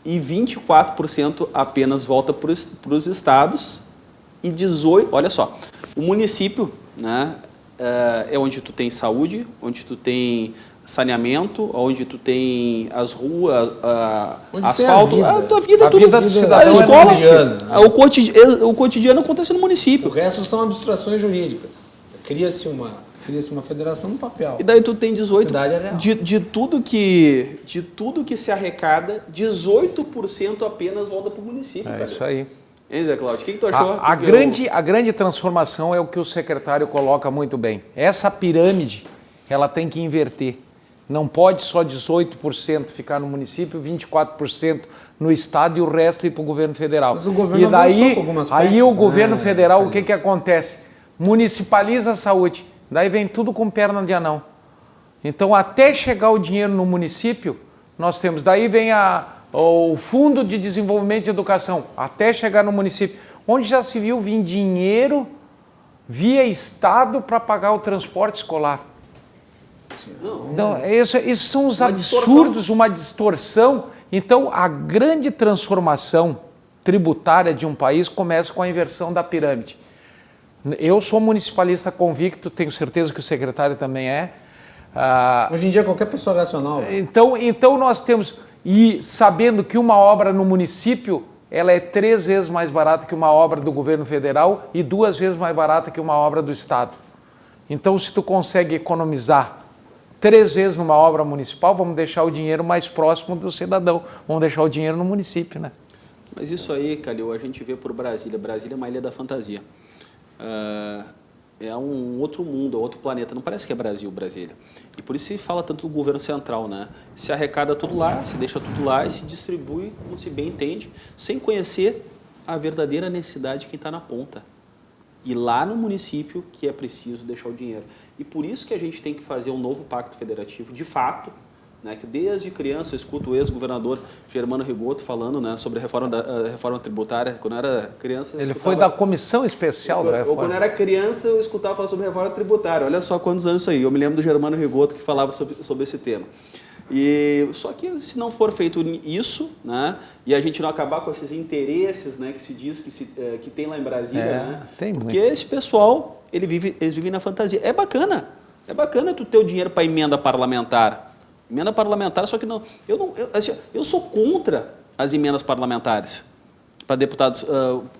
E 24% apenas volta para os estados e 18%, olha só, o município, né, é onde tu tem saúde, onde tu tem saneamento, onde tu tem as ruas, asfalto, a tua vida, a tudo, vida do cidadão a escola, é o cotidiano acontece no município. O resto são abstrações jurídicas. Cria-se uma federação no papel. E daí tu tem 18%. Cidade é real. De tudo que se arrecada, 18% apenas volta para o município. É cara. isso aí. Hein, Zé Cláudio? O que tu achou? A grande transformação é o que o secretário coloca muito bem. Essa pirâmide, ela tem que inverter. Não pode só 18% ficar no município, 24% no estado e o resto ir para o governo federal. Mas o governo e daí, avançou com algumas partes, aí o governo né? federal, o que acontece? Municipaliza a saúde. Daí vem tudo com perna de anão. Então, até chegar o dinheiro no município, nós temos. Daí vem o Fundo de Desenvolvimento de Educação, até chegar no município. Onde já se viu vir dinheiro via Estado para pagar o transporte escolar. Então, esses são os absurdos, uma distorção. Então, a grande transformação tributária de um país começa com a inversão da pirâmide. Eu sou municipalista convicto, tenho certeza que o secretário também é. Hoje em dia, qualquer pessoa racional. Então nós temos, e sabendo que uma obra no município, ela é 3 vezes mais barata que uma obra do governo federal e 2 vezes mais barata que uma obra do estado. Então, se tu consegue economizar 3 vezes numa obra municipal, vamos deixar o dinheiro mais próximo do cidadão, vamos deixar o dinheiro no município, né? Mas isso aí, Calil, a gente vê por Brasília. Brasília é uma ilha da fantasia. É um outro mundo, é outro planeta. Não parece que é Brasil, Brasília. E por isso se fala tanto do governo central, né? Se arrecada tudo lá, se deixa tudo lá e se distribui como se bem entende, sem conhecer a verdadeira necessidade de quem está na ponta. E lá no município que é preciso deixar o dinheiro. E por isso que a gente tem que fazer um novo pacto federativo, de fato, né, que desde criança eu escuto o ex-governador Germano Rigoto falando, né, sobre a reforma tributária. Quando eu era criança... Ele foi da comissão especial da reforma. Quando eu era criança eu escutava falar sobre reforma tributária. Olha só quantos anos isso aí. Eu me lembro do Germano Rigoto que falava sobre esse tema. Só que se não for feito isso, né, e a gente não acabar com esses interesses, né, que se diz que tem lá em Brasília, né, tem porque muito. esse pessoal, eles vivem na fantasia. É bacana tu ter o dinheiro para emenda parlamentar. Emenda parlamentar, só que não. Eu sou contra as emendas parlamentares para deputados,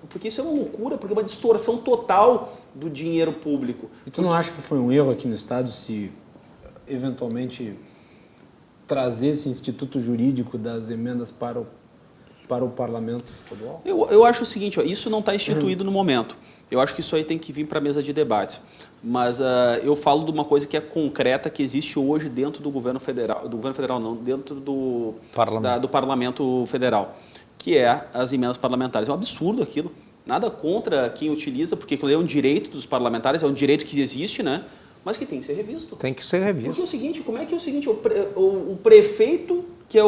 porque isso é uma loucura, porque é uma distorção total do dinheiro público. E tu não acha que foi um erro aqui no Estado se, eventualmente, trazer esse instituto jurídico das emendas para o parlamento estadual? Eu acho o seguinte, ó, isso não está instituído no momento. Eu acho que isso aí tem que vir para a mesa de debates. Mas eu falo de uma coisa que é concreta, que existe hoje dentro do governo federal não, dentro do parlamento federal, que é as emendas parlamentares. É um absurdo aquilo. Nada contra quem utiliza, porque aquilo é um direito dos parlamentares, é um direito que existe, né? Mas que tem que ser revisto. Tem que ser revisto. Porque é o seguinte, como é que é o seguinte, o prefeito, que é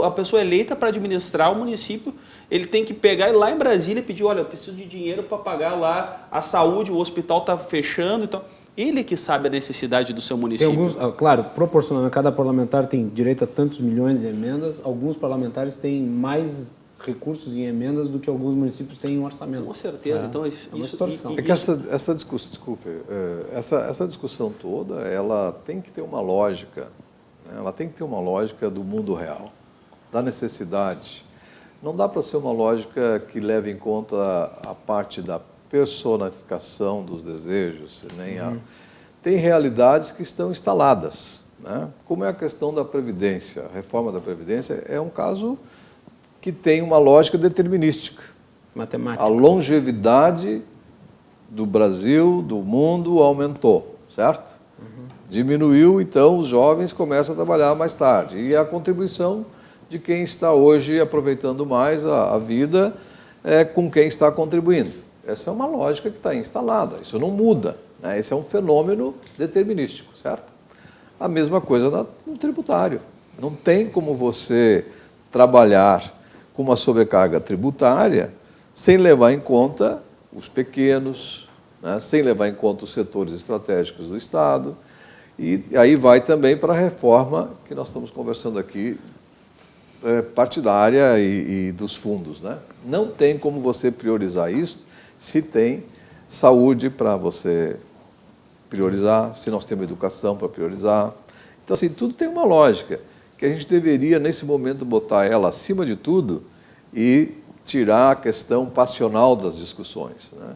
a pessoa eleita para administrar o município, ele tem que pegar e ir lá em Brasília e pedir, olha, eu preciso de dinheiro para pagar lá a saúde, o hospital está fechando e tal. Ele que sabe a necessidade do seu município. Tem alguns, claro, proporcionalmente, cada parlamentar tem direito a tantos milhões de emendas, alguns parlamentares têm mais recursos em emendas do que alguns municípios têm em orçamento. Com certeza. Então, uma distorção. É que essa discussão toda, ela tem que ter uma lógica, né? Ela tem que ter uma lógica do mundo real, da necessidade. Não dá para ser uma lógica que leve em conta a parte da personificação dos desejos, tem realidades que estão instaladas, né? Como é a questão da Previdência. A reforma da Previdência é um caso que tem uma lógica determinística. Matemática. A longevidade do Brasil, do mundo, aumentou, certo? Diminuiu, então os jovens começam a trabalhar mais tarde. E a contribuição de quem está hoje aproveitando mais a vida com quem está contribuindo. Essa é uma lógica que está instalada, isso não muda, né? Esse é um fenômeno determinístico, certo? A mesma coisa no tributário. Não tem como você trabalhar com uma sobrecarga tributária sem levar em conta os pequenos, né? Sem levar em conta os setores estratégicos do Estado. E aí vai também para a reforma que nós estamos conversando aqui, partidária e dos fundos, né? Não tem como você priorizar isso se tem saúde para você priorizar, se nós temos educação para priorizar. Então, assim, tudo tem uma lógica, que a gente deveria, nesse momento, botar ela acima de tudo e tirar a questão passional das discussões, né?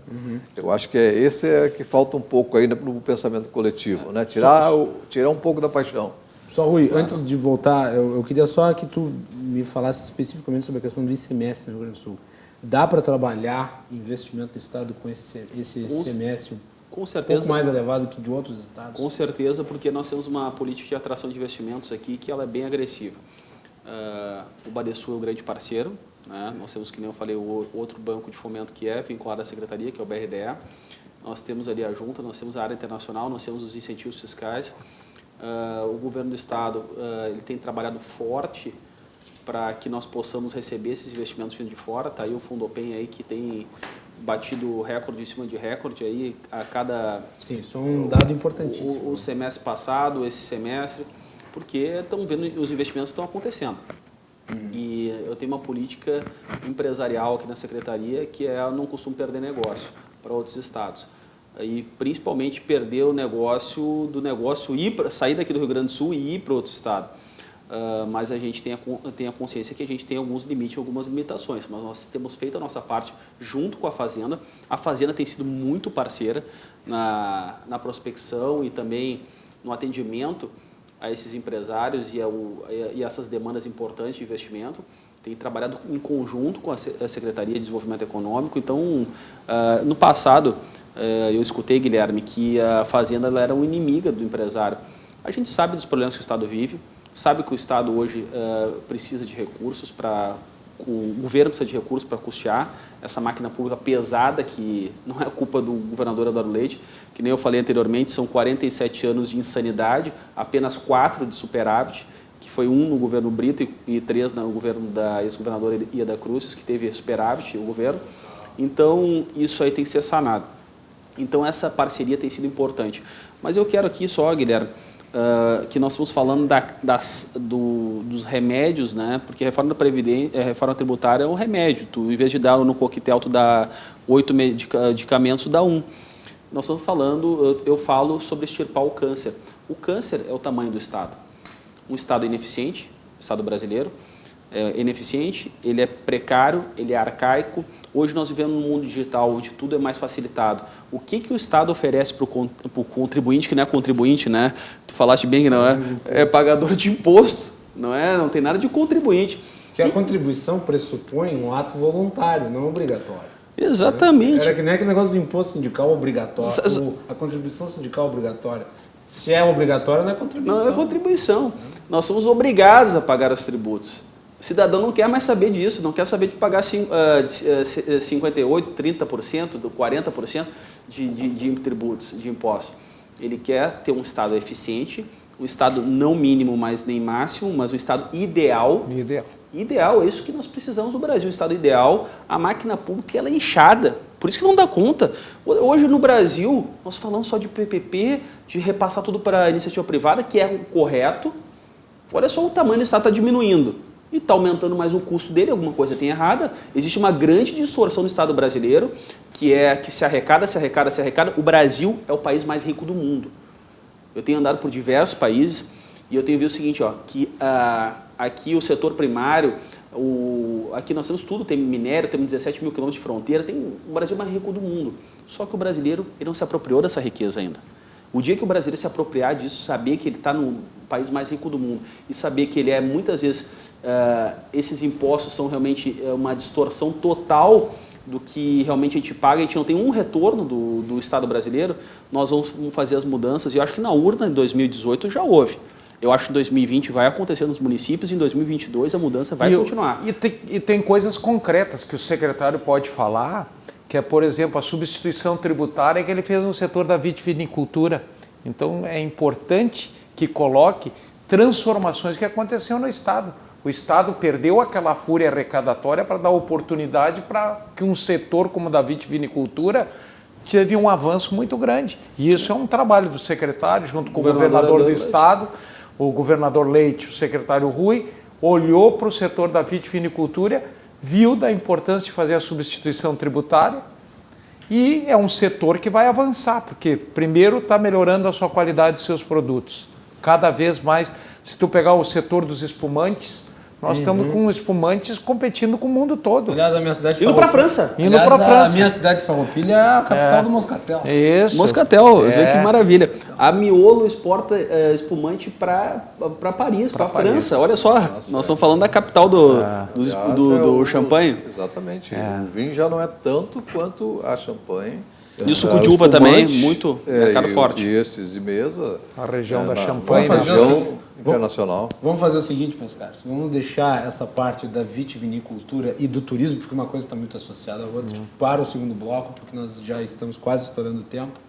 Eu acho que esse é que falta um pouco ainda no pensamento coletivo, né? Tirar um pouco da paixão. Só, Rui, antes de voltar, eu queria só que tu me falasse especificamente sobre a questão do ICMS no Rio Grande do Sul. Dá para trabalhar investimento do Estado com esse ICMS com certeza, um pouco mais elevado que de outros estados? Com certeza, porque nós temos uma política de atração de investimentos aqui que ela é bem agressiva. O Badesul é um grande parceiro, né? Nós temos, que nem eu falei, o outro banco de fomento que é vinculado à Secretaria, que é o BRDE. Nós temos ali a junta, nós temos a área internacional, nós temos os incentivos fiscais. O governo do Estado ele tem trabalhado forte para que nós possamos receber esses investimentos vindo de fora. Está aí o Fundopen aí que tem batido recorde em cima de recorde aí a cada... Sim, isso é um dado importantíssimo. O semestre passado, esse semestre, porque estão vendo os investimentos estão acontecendo. E eu tenho uma política empresarial aqui na Secretaria que é eu não costumo perder negócio para outros estados. E principalmente perder o negócio sair daqui do Rio Grande do Sul e ir para outro estado. Mas a gente tem a consciência que a gente tem alguns limites, algumas limitações, mas nós temos feito a nossa parte junto com a Fazenda. A Fazenda tem sido muito parceira na prospecção e também no atendimento a esses empresários e essas demandas importantes de investimento. Tem trabalhado em conjunto com a Secretaria de Desenvolvimento Econômico. Então, no passado, eu escutei, Guilherme, que a Fazenda ela era uma inimiga do empresário. A gente sabe dos problemas que o Estado vive, sabe que o Estado hoje precisa de recursos o governo precisa de recursos para custear essa máquina pública pesada, que não é culpa do governador Eduardo Leite, que nem eu falei anteriormente, são 47 anos de insanidade, apenas 4 de superávit, que foi 1 no governo Brito e 3 no governo da ex-governadora Ieda Cruzes, que teve superávit, o governo. Então, isso aí tem que ser sanado. Então, essa parceria tem sido importante. Mas eu quero aqui só, Guilherme, que nós estamos falando dos remédios, né? Porque a reforma da Previdência, a reforma tributária é um remédio. Tu, em vez de dar no coquetel, tu dá 8 medicamentos, tu dá 1. Nós estamos falando, eu falo sobre extirpar o câncer. O câncer é o tamanho do Estado. Um Estado ineficiente, o Estado brasileiro, é ineficiente, ele é precário, ele é arcaico. Hoje nós vivemos num mundo digital onde tudo é mais facilitado. O que o Estado oferece para o contribuinte, que não é contribuinte, né? Tu falaste bem que não é pagador de imposto, não tem nada de contribuinte. Que a contribuição pressupõe um ato voluntário, não obrigatório. Exatamente. Era que nem aquele negócio do imposto sindical obrigatório, a contribuição sindical obrigatória. Se é obrigatória, não é contribuição. Não é contribuição. Nós somos obrigados a pagar os tributos. O cidadão não quer mais saber disso, não quer saber de pagar 58%, 30%, 40% de tributos, de impostos. Ele quer ter um Estado eficiente, um Estado não mínimo, mas nem máximo, mas um Estado ideal. Ideal, é isso que nós precisamos no Brasil, um Estado ideal. A máquina pública ela é inchada, por isso que não dá conta. Hoje no Brasil, nós falamos só de PPP, de repassar tudo para a iniciativa privada, que é o correto. Olha só o tamanho do Estado está diminuindo. E está aumentando mais o custo dele, alguma coisa tem errada. Existe uma grande distorção no Estado brasileiro, que é que se arrecada. O Brasil é o país mais rico do mundo. Eu tenho andado por diversos países e eu tenho visto o seguinte, que aqui o setor primário, aqui nós temos tudo, tem minério, temos 17 mil quilômetros de fronteira, o Brasil é o mais rico do mundo. Só que o brasileiro ele não se apropriou dessa riqueza ainda. O dia que o brasileiro se apropriar disso, saber que ele está no país mais rico do mundo e saber que ele é, muitas vezes, esses impostos são realmente uma distorção total do que realmente a gente paga, a gente não tem um retorno do Estado brasileiro, nós vamos fazer as mudanças, e eu acho que na urna, em 2018, já houve. Eu acho que em 2020 vai acontecer nos municípios e em 2022 a mudança vai continuar. E tem coisas concretas que o secretário pode falar, que é, por exemplo, a substituição tributária que ele fez no setor da vitivinicultura. Então, é importante que coloque transformações que aconteceram no Estado. O Estado perdeu aquela fúria arrecadatória para dar oportunidade para que um setor como o da vitivinicultura teve um avanço muito grande. E isso é um trabalho do secretário, junto com o governador do Estado, o governador Leite, o secretário Rui, olhou para o setor da vitivinicultura, viu da importância de fazer a substituição tributária e é um setor que vai avançar, porque primeiro está melhorando a sua qualidade dos seus produtos. Cada vez mais, se tu pegar o setor dos espumantes, nós estamos com espumantes competindo com o mundo todo. Aliás, a minha cidade... Indo para a França. Indo para a França. A minha cidade de Farroupilha é a capital do Moscatel. Isso. Moscatel, que maravilha. A Miolo exporta espumante para Paris, para a França. Olha só, nós estamos falando da capital do champanhe. Exatamente. O vinho já não é tanto quanto a champanhe. E o suco de uva também, muito mercado forte. E esses de mesa... A região da champanhe. Na região internacional. Vamos fazer o seguinte, meus caros. Vamos deixar essa parte da vitivinicultura e do turismo, porque uma coisa está muito associada à outra, para o segundo bloco, porque nós já estamos quase estourando o tempo.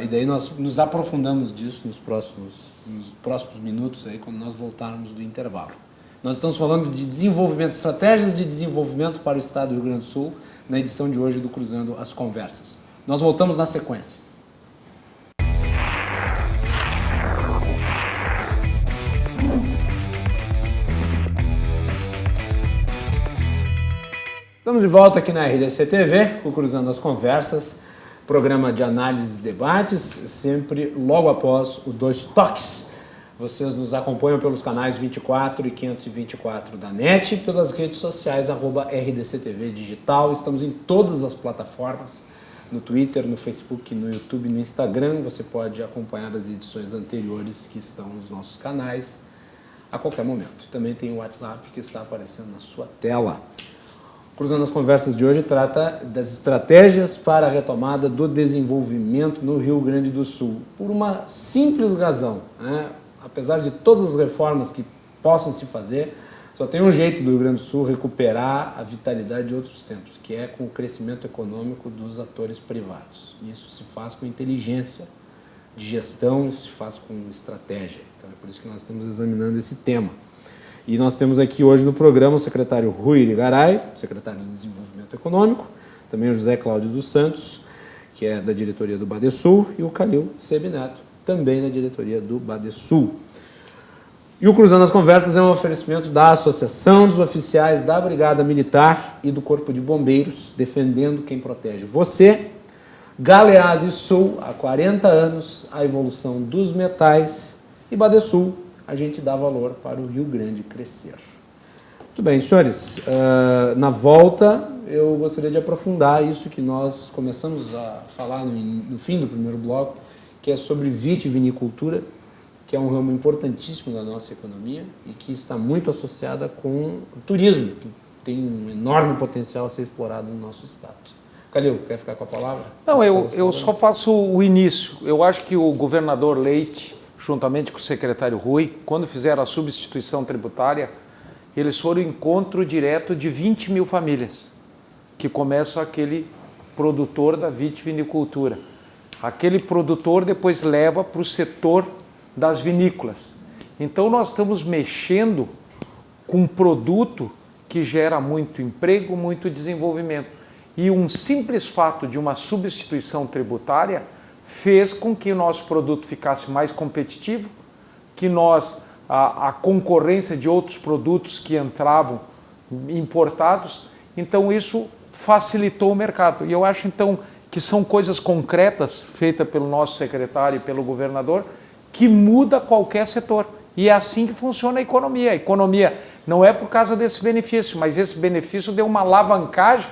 E daí nós nos aprofundamos disso nos próximos minutos, aí, quando nós voltarmos do intervalo. Nós estamos falando de desenvolvimento, estratégias de desenvolvimento para o Estado do Rio Grande do Sul, na edição de hoje do Cruzando as Conversas. Nós voltamos na sequência. Estamos de volta aqui na RDC TV, o Cruzando as Conversas, programa de análises e debates, sempre logo após o Dois Toques. Vocês nos acompanham pelos canais 24 e 524 da NET, pelas redes sociais, @RDCTV Digital. Estamos em todas as plataformas, no Twitter, no Facebook, no YouTube, no Instagram. Você pode acompanhar as edições anteriores que estão nos nossos canais a qualquer momento. Também tem o WhatsApp que está aparecendo na sua tela. Cruzando as Conversas de hoje trata das estratégias para a retomada do desenvolvimento no Rio Grande do Sul. Por uma simples razão, né? Apesar de todas as reformas que possam se fazer, só tem um jeito do Rio Grande do Sul recuperar a vitalidade de outros tempos, que é com o crescimento econômico dos atores privados. Isso se faz com inteligência de gestão, isso se faz com estratégia. Então é por isso que nós estamos examinando esse tema. E nós temos aqui hoje no programa o secretário Rui Irigaray, secretário de Desenvolvimento Econômico, também o José Cláudio dos Santos, que é da diretoria do Badesul, e o Calil Sebe Neto, também da diretoria do Badesul. E o Cruzando as Conversas é um oferecimento da Associação dos Oficiais da Brigada Militar e do Corpo de Bombeiros, defendendo quem protege você. Galeazzi Sul, há 40 anos, a evolução dos metais. E Badesul, a gente dá valor para o Rio Grande crescer. Muito bem, senhores, na volta eu gostaria de aprofundar isso que nós começamos a falar no fim do primeiro bloco, que é sobre vitivinicultura, que é um ramo importantíssimo da nossa economia e que está muito associada com o turismo, que tem um enorme potencial a ser explorado no nosso estado. Calil, quer ficar com a palavra? Não, eu só faço o início. Eu acho que o governador Leite, juntamente com o secretário Rui, quando fizeram a substituição tributária, eles foram ao encontro direto de 20 mil famílias, que começam aquele produtor da vitivinicultura. Aquele produtor depois leva para o setor das vinícolas. Então nós estamos mexendo com um produto que gera muito emprego, muito desenvolvimento. E um simples fato de uma substituição tributária fez com que o nosso produto ficasse mais competitivo, que a concorrência de outros produtos que entravam importados, então isso facilitou o mercado. E eu acho então que são coisas concretas feitas pelo nosso secretário e pelo governador que muda qualquer setor. E é assim que funciona a economia. A economia não é por causa desse benefício, mas esse benefício deu uma alavancagem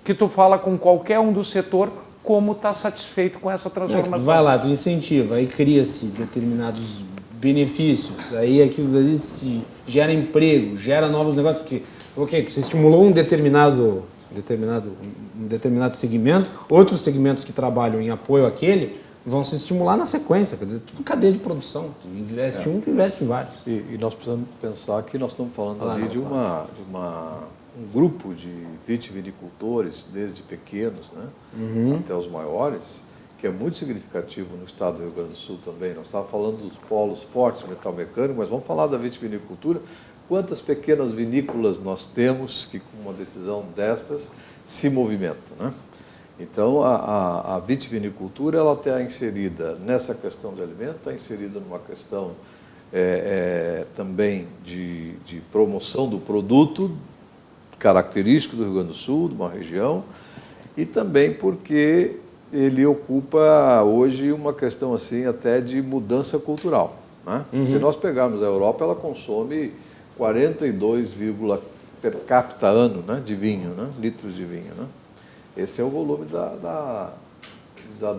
que tu fala com qualquer um do setor como está satisfeito com essa transformação. Tu vai lá, tu incentiva, aí cria-se determinados benefícios, aí aquilo ali gera emprego, gera novos negócios, porque, ok, você estimulou um determinado segmento, outros segmentos que trabalham em apoio àquele vão se estimular na sequência, quer dizer, tudo cadeia de produção. Tu investe um, tu investe em vários. E nós precisamos pensar que nós estamos falando ali de um grupo de vitivinicultores, desde pequenos, né, até os maiores, que é muito significativo no estado do Rio Grande do Sul também. Nós estávamos falando dos polos fortes, metal mecânico, mas vamos falar da vitivinicultura. Quantas pequenas vinícolas nós temos que, com uma decisão destas, se movimentam, né? Então, a vitivinicultura ela está inserida nessa questão de alimento, está inserida numa questão também de promoção do produto característico do Rio Grande do Sul, de uma região, e também porque ele ocupa hoje uma questão assim até de mudança cultural, né? Se nós pegarmos a Europa, ela consome 42, per capita ano, né, de vinho, né, litros de vinho, né? Esse é o volume da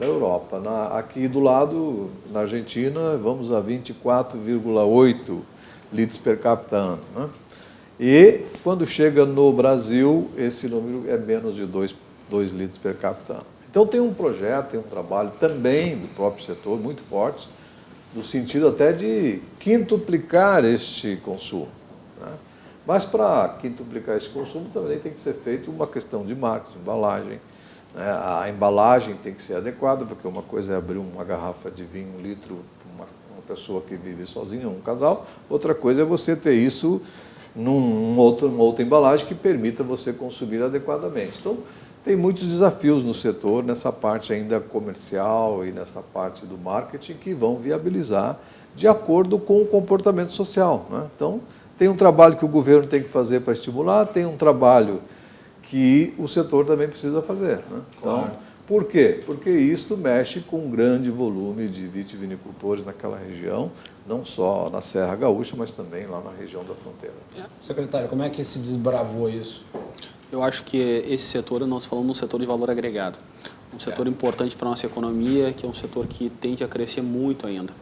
Europa. Aqui do lado, na Argentina, vamos a 24,8 litros per capita ano, né? E quando chega no Brasil, esse número é menos de 2 litros per capita ano. Então tem um projeto, tem um trabalho também do próprio setor muito forte, no sentido até de quintuplicar este consumo, né? Mas para quintuplicar esse consumo também tem que ser feito uma questão de marketing, embalagem, né? A embalagem tem que ser adequada, porque uma coisa é abrir uma garrafa de vinho, 1 litro, para uma pessoa que vive sozinha, um casal, outra coisa é você ter isso numa outra embalagem que permita você consumir adequadamente. Então, tem muitos desafios no setor, nessa parte ainda comercial e nessa parte do marketing, que vão viabilizar de acordo com o comportamento social, né? Então, tem um trabalho que o governo tem que fazer para estimular, tem um trabalho que o setor também precisa fazer, né? Então, Claro. Por quê? Porque isto mexe com um grande volume de vitivinicultores naquela região, não só na Serra Gaúcha, mas também lá na região da fronteira. Secretário, como é que se desbravou isso? Eu acho que esse setor, nós falamos num setor de valor agregado, um setor importante para a nossa economia, que é um setor que tende a crescer muito ainda.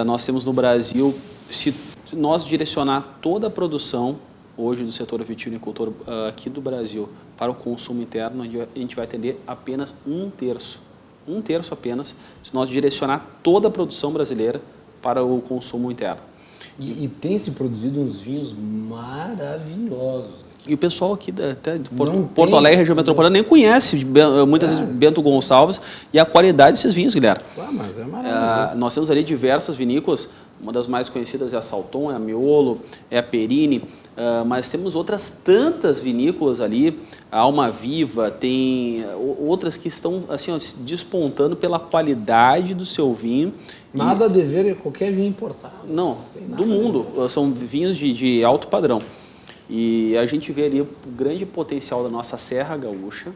Nós temos no Brasil, se nós direcionar toda a produção hoje do setor vitivinicultor aqui do Brasil para o consumo interno, a gente vai atender apenas um terço apenas, se nós direcionar toda a produção brasileira para o consumo interno. E tem se produzido uns vinhos maravilhosos. E o pessoal aqui até de Não Porto tem. Alegre, região metropolitana, nem conhece muitas vezes Bento Gonçalves e a qualidade desses vinhos, Guilherme. Ah, mas é maravilhoso. Nós temos ali diversas vinícolas, uma das mais conhecidas é a Salton, é a Miolo, é a Perini, mas temos outras tantas vinícolas ali, a Alma Viva, tem outras que estão assim, ó, despontando pela qualidade do seu vinho. Nada a dever a qualquer vinho importado. Não, tem nada do mundo, são vinhos de alto padrão. E a gente vê ali o grande potencial da nossa Serra Gaúcha,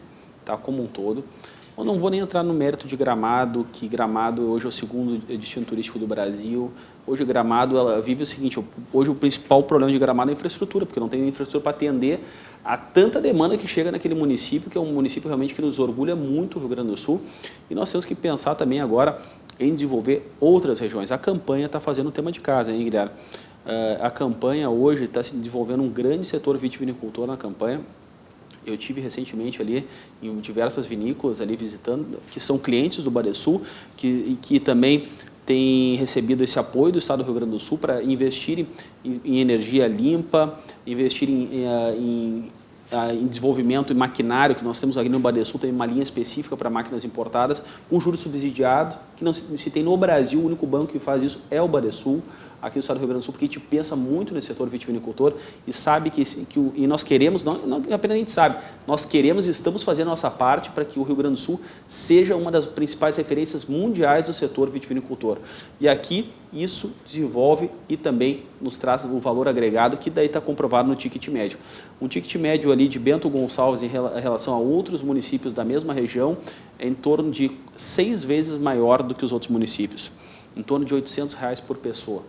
tá, como um todo. Eu não vou nem entrar no mérito de Gramado, que Gramado hoje é o segundo destino turístico do Brasil. Hoje Gramado ela vive o seguinte, hoje o principal problema de Gramado é a infraestrutura, porque não tem infraestrutura para atender a tanta demanda que chega naquele município, que é um município realmente que nos orgulha muito o Rio Grande do Sul. E nós temos que pensar também agora em desenvolver outras regiões. A campanha está fazendo o tema de casa, hein, Guilherme? A campanha hoje está se desenvolvendo um grande setor vitivinicultor na campanha. Eu tive recentemente ali em diversas vinícolas ali visitando, que são clientes do Badesul, que também têm recebido esse apoio do Estado do Rio Grande do Sul para investir em energia limpa, investir em desenvolvimento e maquinário, que nós temos aqui no Badesul, tem uma linha específica para máquinas importadas, com juros subsidiados, que não se tem no Brasil, o único banco que faz isso é o Badesul, aqui no estado do Rio Grande do Sul, porque a gente pensa muito nesse setor vitivinicultor e sabe e nós queremos, não apenas a gente sabe, nós queremos e estamos fazendo a nossa parte para que o Rio Grande do Sul seja uma das principais referências mundiais do setor vitivinicultor. E aqui isso desenvolve e também nos traz o valor agregado que daí está comprovado no ticket médio. Um ticket médio ali de Bento Gonçalves em relação a outros municípios da mesma região é em torno de 6 vezes maior do que os outros municípios, em torno de R$800 por pessoa.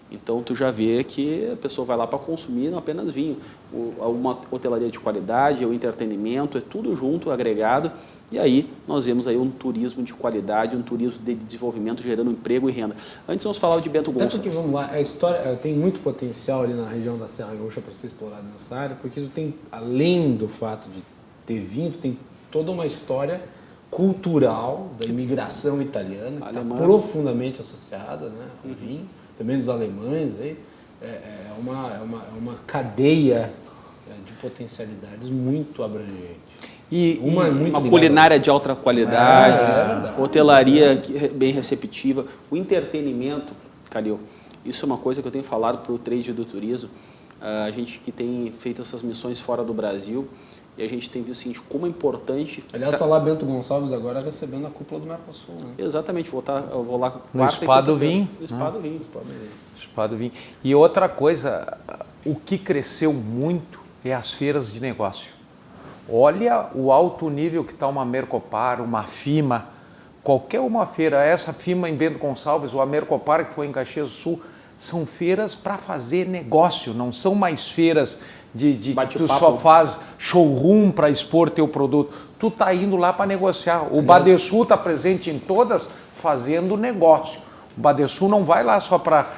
Então, tu já vê que a pessoa vai lá para consumir não apenas vinho, uma hotelaria de qualidade, o entretenimento, é tudo junto, agregado, e aí nós vemos aí um turismo de qualidade, um turismo de desenvolvimento gerando emprego e renda. Antes nós falávamos de Bento Gonçalves. Tanto que, vamos lá, a história tem muito potencial ali na região da Serra Gaúcha para ser explorado nessa área, porque tu tem, além do fato de ter vinho, tu tem toda uma história cultural da imigração italiana, que está profundamente associada, né, ao vinho, também dos alemães. Aí, é uma cadeia de potencialidades muito abrangente. E uma culinária de alta qualidade, hotelaria bem receptiva, o entretenimento, Calil, isso é uma coisa que eu tenho falado para o trade do turismo, a gente que tem feito essas missões fora do Brasil, e a gente tem visto o seguinte, como é importante... Aliás, está lá Bento Gonçalves agora recebendo a cúpula do Mercosul, né? Exatamente, eu vou lá no Spa do Vinho. No Spa do Vinho. Spa do Vinho. E outra coisa, o que cresceu muito é as feiras de negócio. Olha o alto nível que está uma Mercopar, uma FIMA, qualquer uma feira, essa FIMA em Bento Gonçalves, ou a Mercopar que foi em Caxias do Sul, são feiras para fazer negócio, não são mais feiras que tu só faz showroom para expor teu produto. Tu tá indo lá para negociar. O Badesul está presente em todas fazendo negócio. O Badesul não vai lá só para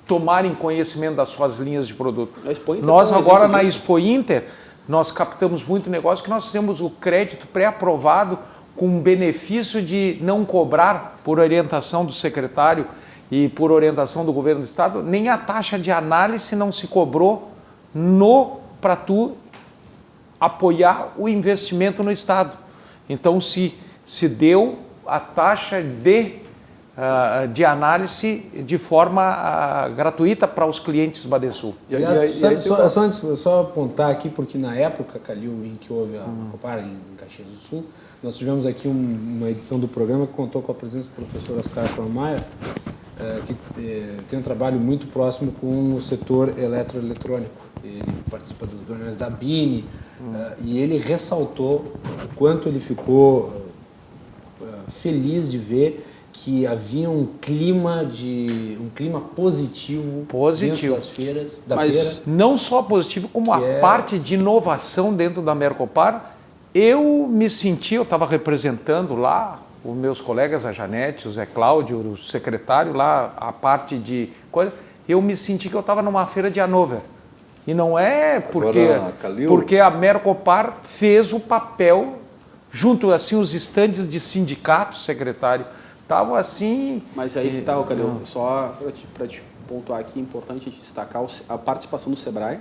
tomarem conhecimento das suas linhas de produto. Nós agora na Expo Inter, nós captamos muito negócio que nós temos o crédito pré-aprovado com benefício de não cobrar, por orientação do secretário e por orientação do governo do estado, nem a taxa de análise não se cobrou para tu apoiar o investimento no estado. Então se deu a taxa de análise de forma gratuita para os clientes Badesul. Só apontar aqui, porque na época, Calil, em que houve a Copar em Caxias do Sul, nós tivemos aqui uma edição do programa que contou com a presença do professor Oscar Schormayer, que tem um trabalho muito próximo com o setor eletroeletrônico. Ele participa das reuniões da BINE e ele ressaltou o quanto ele ficou feliz de ver que havia um clima positivo dentro das feiras. Mas não só positivo, como a parte de inovação dentro da Mercopar. Eu me senti, eu estava representando lá os meus colegas, a Janete, o Zé Cláudio, o secretário lá, a parte de coisa, eu me senti que eu estava numa feira de Hannover. E não é porque a Mercopar fez o papel, junto assim os estandes de sindicatos, secretário, estavam assim... Mas aí está, Calil, só para te pontuar aqui, é importante a gente destacar a participação do Sebrae,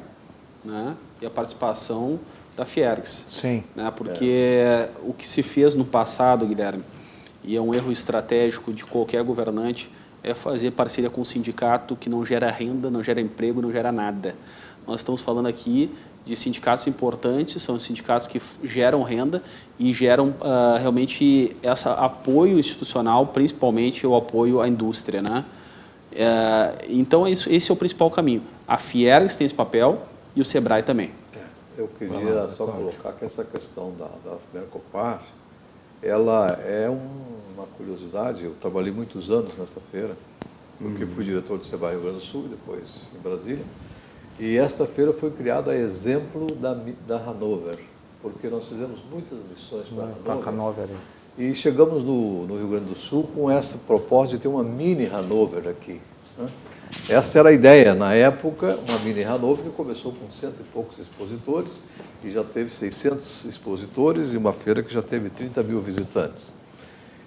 né, e a participação da Fiergs. Sim. Né, porque o que se fez no passado, Guilherme, e é um erro estratégico de qualquer governante, é fazer parceria com um sindicato que não gera renda, não gera emprego, não gera nada. Nós estamos falando aqui de sindicatos importantes, são sindicatos que geram renda e geram realmente esse apoio institucional, principalmente o apoio à indústria, né? Então, esse é o principal caminho. A Fiergs tem esse papel e o Sebrae também. Eu queria só colocar que essa questão da Mercopar, ela é uma curiosidade. Eu trabalhei muitos anos nesta feira, porque fui diretor do Sebrae Rio Grande do Sul, depois em Brasília. E esta feira foi criada a exemplo da Hannover, porque nós fizemos muitas missões para Hannover. E chegamos no Rio Grande do Sul com essa proposta de ter uma mini Hannover aqui, né? Essa era a ideia. Na época, uma mini Hannover que começou com 100 e poucos expositores e já teve 600 expositores e uma feira que já teve 30 mil visitantes.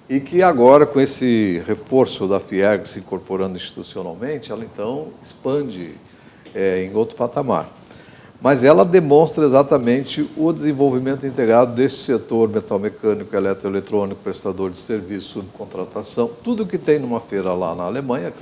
E que agora, com esse reforço da Fiergs se incorporando institucionalmente, ela então expande em outro patamar. Mas ela demonstra exatamente o desenvolvimento integrado desse setor metalmecânico, eletroeletrônico, prestador de serviço, subcontratação, tudo que tem numa feira lá na Alemanha,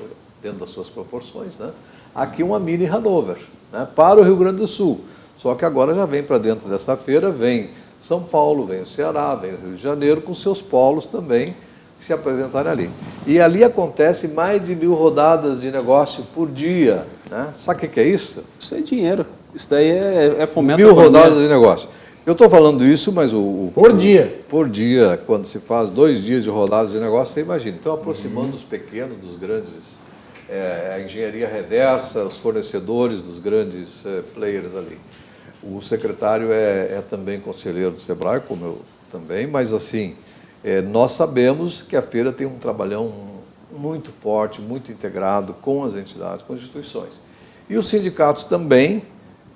dentro das suas proporções, né? Aqui uma mini Hannover, né? Para o Rio Grande do Sul. Só que agora já vem para dentro dessa feira, vem São Paulo, vem o Ceará, vem o Rio de Janeiro, com seus polos também se apresentarem ali. E ali acontece mais de 1000 rodadas de negócio por dia, né? Sabe o que é isso? Isso é dinheiro. Isso daí é fomento. 1000 rodadas de negócio. Eu estou falando isso, mas por dia. Por dia, quando se faz 2 dias de rodadas de negócio, você imagina. Então, aproximando os pequenos dos grandes, a engenharia reversa, os fornecedores dos grandes players ali. O secretário é também conselheiro do Sebrae, como eu também, mas assim, nós sabemos que a feira tem um trabalhão muito forte, muito integrado com as entidades, com as instituições. E os sindicatos também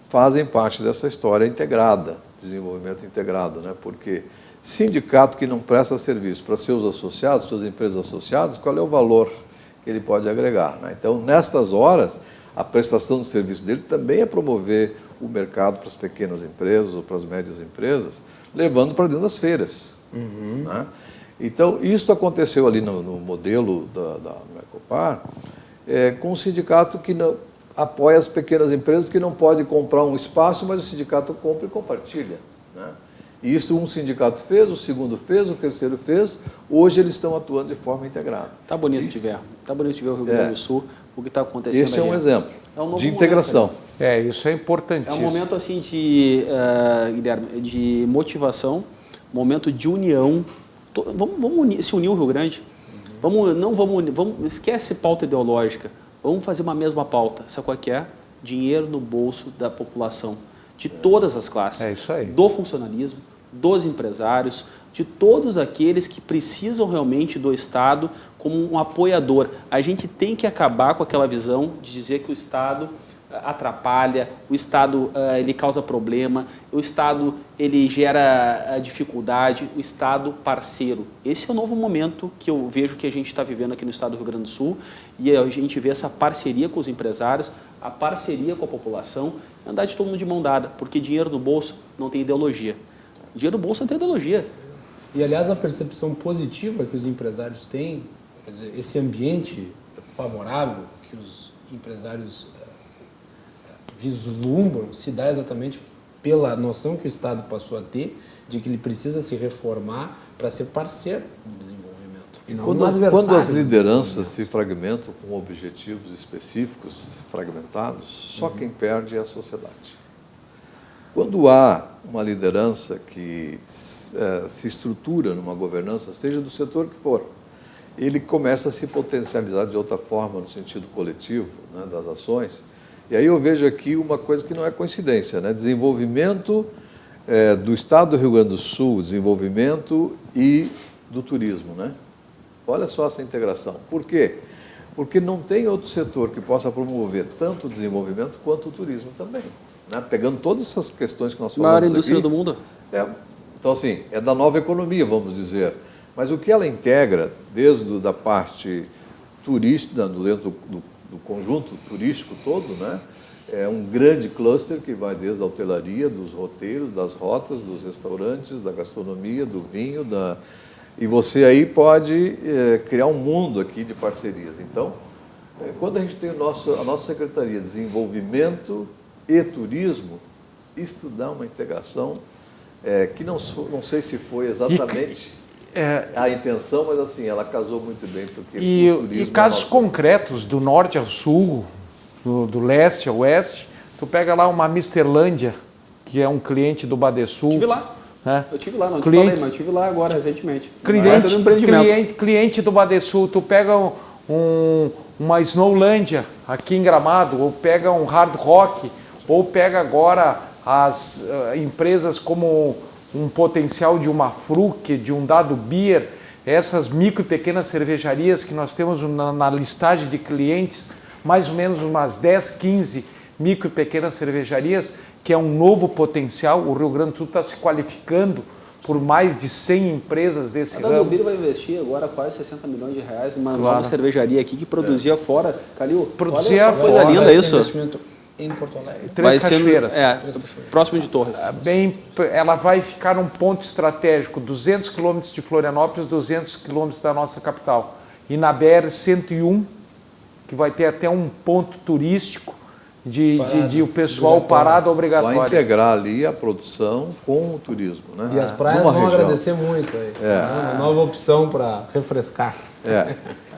fazem parte dessa história integrada, desenvolvimento integrado, né? Porque Sindicato que não presta serviço para seus associados, suas empresas associadas, qual é o valor que ele pode agregar, né? Então, nestas horas, a prestação do serviço dele também é promover o mercado para as pequenas empresas ou para as médias empresas, levando para dentro das feiras. Né? Então, isso aconteceu ali no modelo da Mercopar, com um sindicato que não apoia as pequenas empresas, que não pode comprar um espaço, mas o sindicato compra e compartilha. Né? E isso um sindicato fez, o segundo fez, o terceiro fez, hoje eles estão atuando de forma integrada. Tá bonito de ver. Tá bonito de ver o Rio Grande do Sul, o que está acontecendo. Esse é um aí. exemplo É um novo de integração. momento, Isso é é importantíssimo. um momento assim Guilherme, de motivação, momento de união. Vamos se unir o Rio Grande. Esquece pauta ideológica. Vamos fazer uma mesma pauta. Sabe qual que é? Dinheiro no bolso da população, de todas as classes. É isso aí. Do funcionalismo, dos empresários, de todos aqueles que precisam realmente do Estado como um apoiador. A gente tem que acabar com aquela visão de dizer que o Estado atrapalha, o Estado ele causa problema, o Estado ele gera dificuldade, o Estado parceiro. Esse é o novo momento que eu vejo que a gente está vivendo aqui no Estado do Rio Grande do Sul, e a gente vê essa parceria com os empresários, a parceria com a população, andar de todo mundo de mão dada, porque dinheiro no bolso não tem ideologia. Dinheiro no bolso não tem ideologia. E, aliás, a percepção positiva que os empresários têm, quer dizer, esse ambiente favorável que os empresários vislumbram, se dá exatamente pela noção que o Estado passou a ter de que ele precisa se reformar para ser parceiro do desenvolvimento. E não um adversário. Quando as lideranças se fragmentam com objetivos específicos fragmentados, só quem perde é a sociedade. Quando há uma liderança que se estrutura numa governança, seja do setor que for, ele começa a se potencializar de outra forma, no sentido coletivo, né, das ações. E aí eu vejo aqui uma coisa que não é coincidência, né? Desenvolvimento do Estado do Rio Grande do Sul, desenvolvimento e do turismo, né? Olha só essa integração. Por quê? Porque não tem outro setor que possa promover tanto o desenvolvimento quanto o turismo também. Né? Pegando todas essas questões que nós falamos Maior indústria aqui, do mundo. Então, assim, é da nova economia, vamos dizer. Mas o que ela integra, desde da parte turística, dentro do conjunto turístico todo, né? É um grande cluster que vai desde a hotelaria, dos roteiros, das rotas, dos restaurantes, da gastronomia, do vinho, e você aí pode criar um mundo aqui de parcerias. Então, quando a gente tem a nossa Secretaria de Desenvolvimento e Turismo, isso dá uma integração que não sei se foi exatamente a intenção, mas assim, ela casou muito bem. Porque o turismo e casos concretos, do norte ao sul, do leste ao oeste, tu pega lá uma Misterlândia, que é um cliente do Badesul. Estive lá. Né? Eu estive lá, não Cliente, te falei, mas eu estive lá agora, recentemente. Cliente do Badesul, tu pega uma Snowlândia aqui em Gramado, ou pega um Hard Rock, ou pega agora as empresas como um potencial de uma Fruc, de um Dado Beer, essas micro e pequenas cervejarias que nós temos na listagem de clientes, mais ou menos umas 10, 15 micro e pequenas cervejarias, que é um novo potencial. O Rio Grande do Sul está se qualificando por mais de 100 empresas desse ramo. A Dado Beer vai investir agora quase 60 milhões de reais numa nova cervejaria aqui que produzia fora. Calil, produzia olha só, coisa linda isso. Em Porto Alegre. Três Cachoeiras. Próximo de Torres. Ela vai ficar um ponto estratégico, 200 quilômetros de Florianópolis, 200 quilômetros da nossa capital. E na BR-101, que vai ter até um ponto turístico de o pessoal parado obrigatório. Vai integrar ali a produção com o turismo. Né? E as praias vão agradecer muito. Aí. Uma nova opção para refrescar.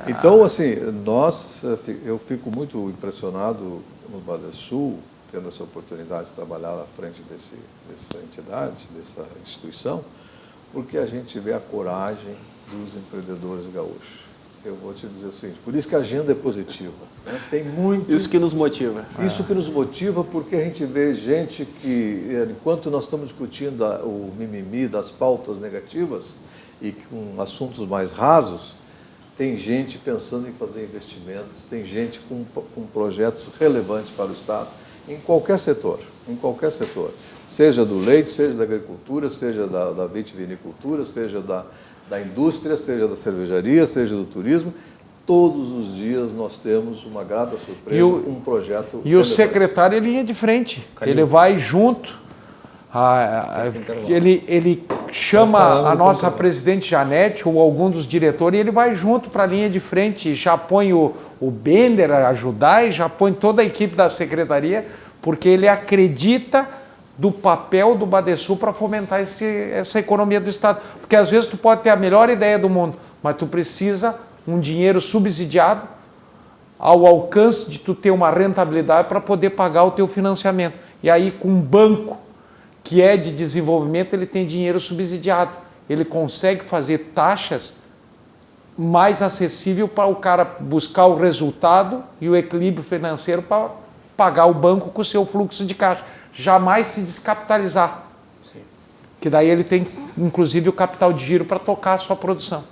Então, assim, eu fico muito impressionado no Badesul, tendo essa oportunidade de trabalhar à frente dessa entidade, dessa instituição, porque a gente vê a coragem dos empreendedores gaúchos. Eu vou te dizer o seguinte, por isso que a agenda é positiva. Né? Tem muito... Isso que nos motiva. Isso que nos motiva, porque a gente vê gente que, enquanto nós estamos discutindo o mimimi das pautas negativas e com assuntos mais rasos, tem gente pensando em fazer investimentos, tem gente com projetos relevantes para o Estado, em qualquer setor, seja do leite, seja da agricultura, seja da vitivinicultura, seja da indústria, seja da cervejaria, seja do turismo. Todos os dias nós temos uma grata surpresa com um projeto. E o secretário é linha de frente, ele vai junto, ele chama a nossa presidente Janete ou algum dos diretores e ele vai junto para a linha de frente, já põe o Bender a ajudar e já põe toda a equipe da secretaria, porque ele acredita do papel do Badesul para fomentar essa economia do Estado. Porque às vezes tu pode ter a melhor ideia do mundo, mas tu precisa um dinheiro subsidiado ao alcance de tu ter uma rentabilidade para poder pagar o teu financiamento. E aí com um banco que é de desenvolvimento, ele tem dinheiro subsidiado. Ele consegue fazer taxas mais acessível para o cara buscar o resultado e o equilíbrio financeiro para pagar o banco com o seu fluxo de caixa. Jamais se descapitalizar. Sim. Que daí ele tem, inclusive, o capital de giro para tocar a sua produção.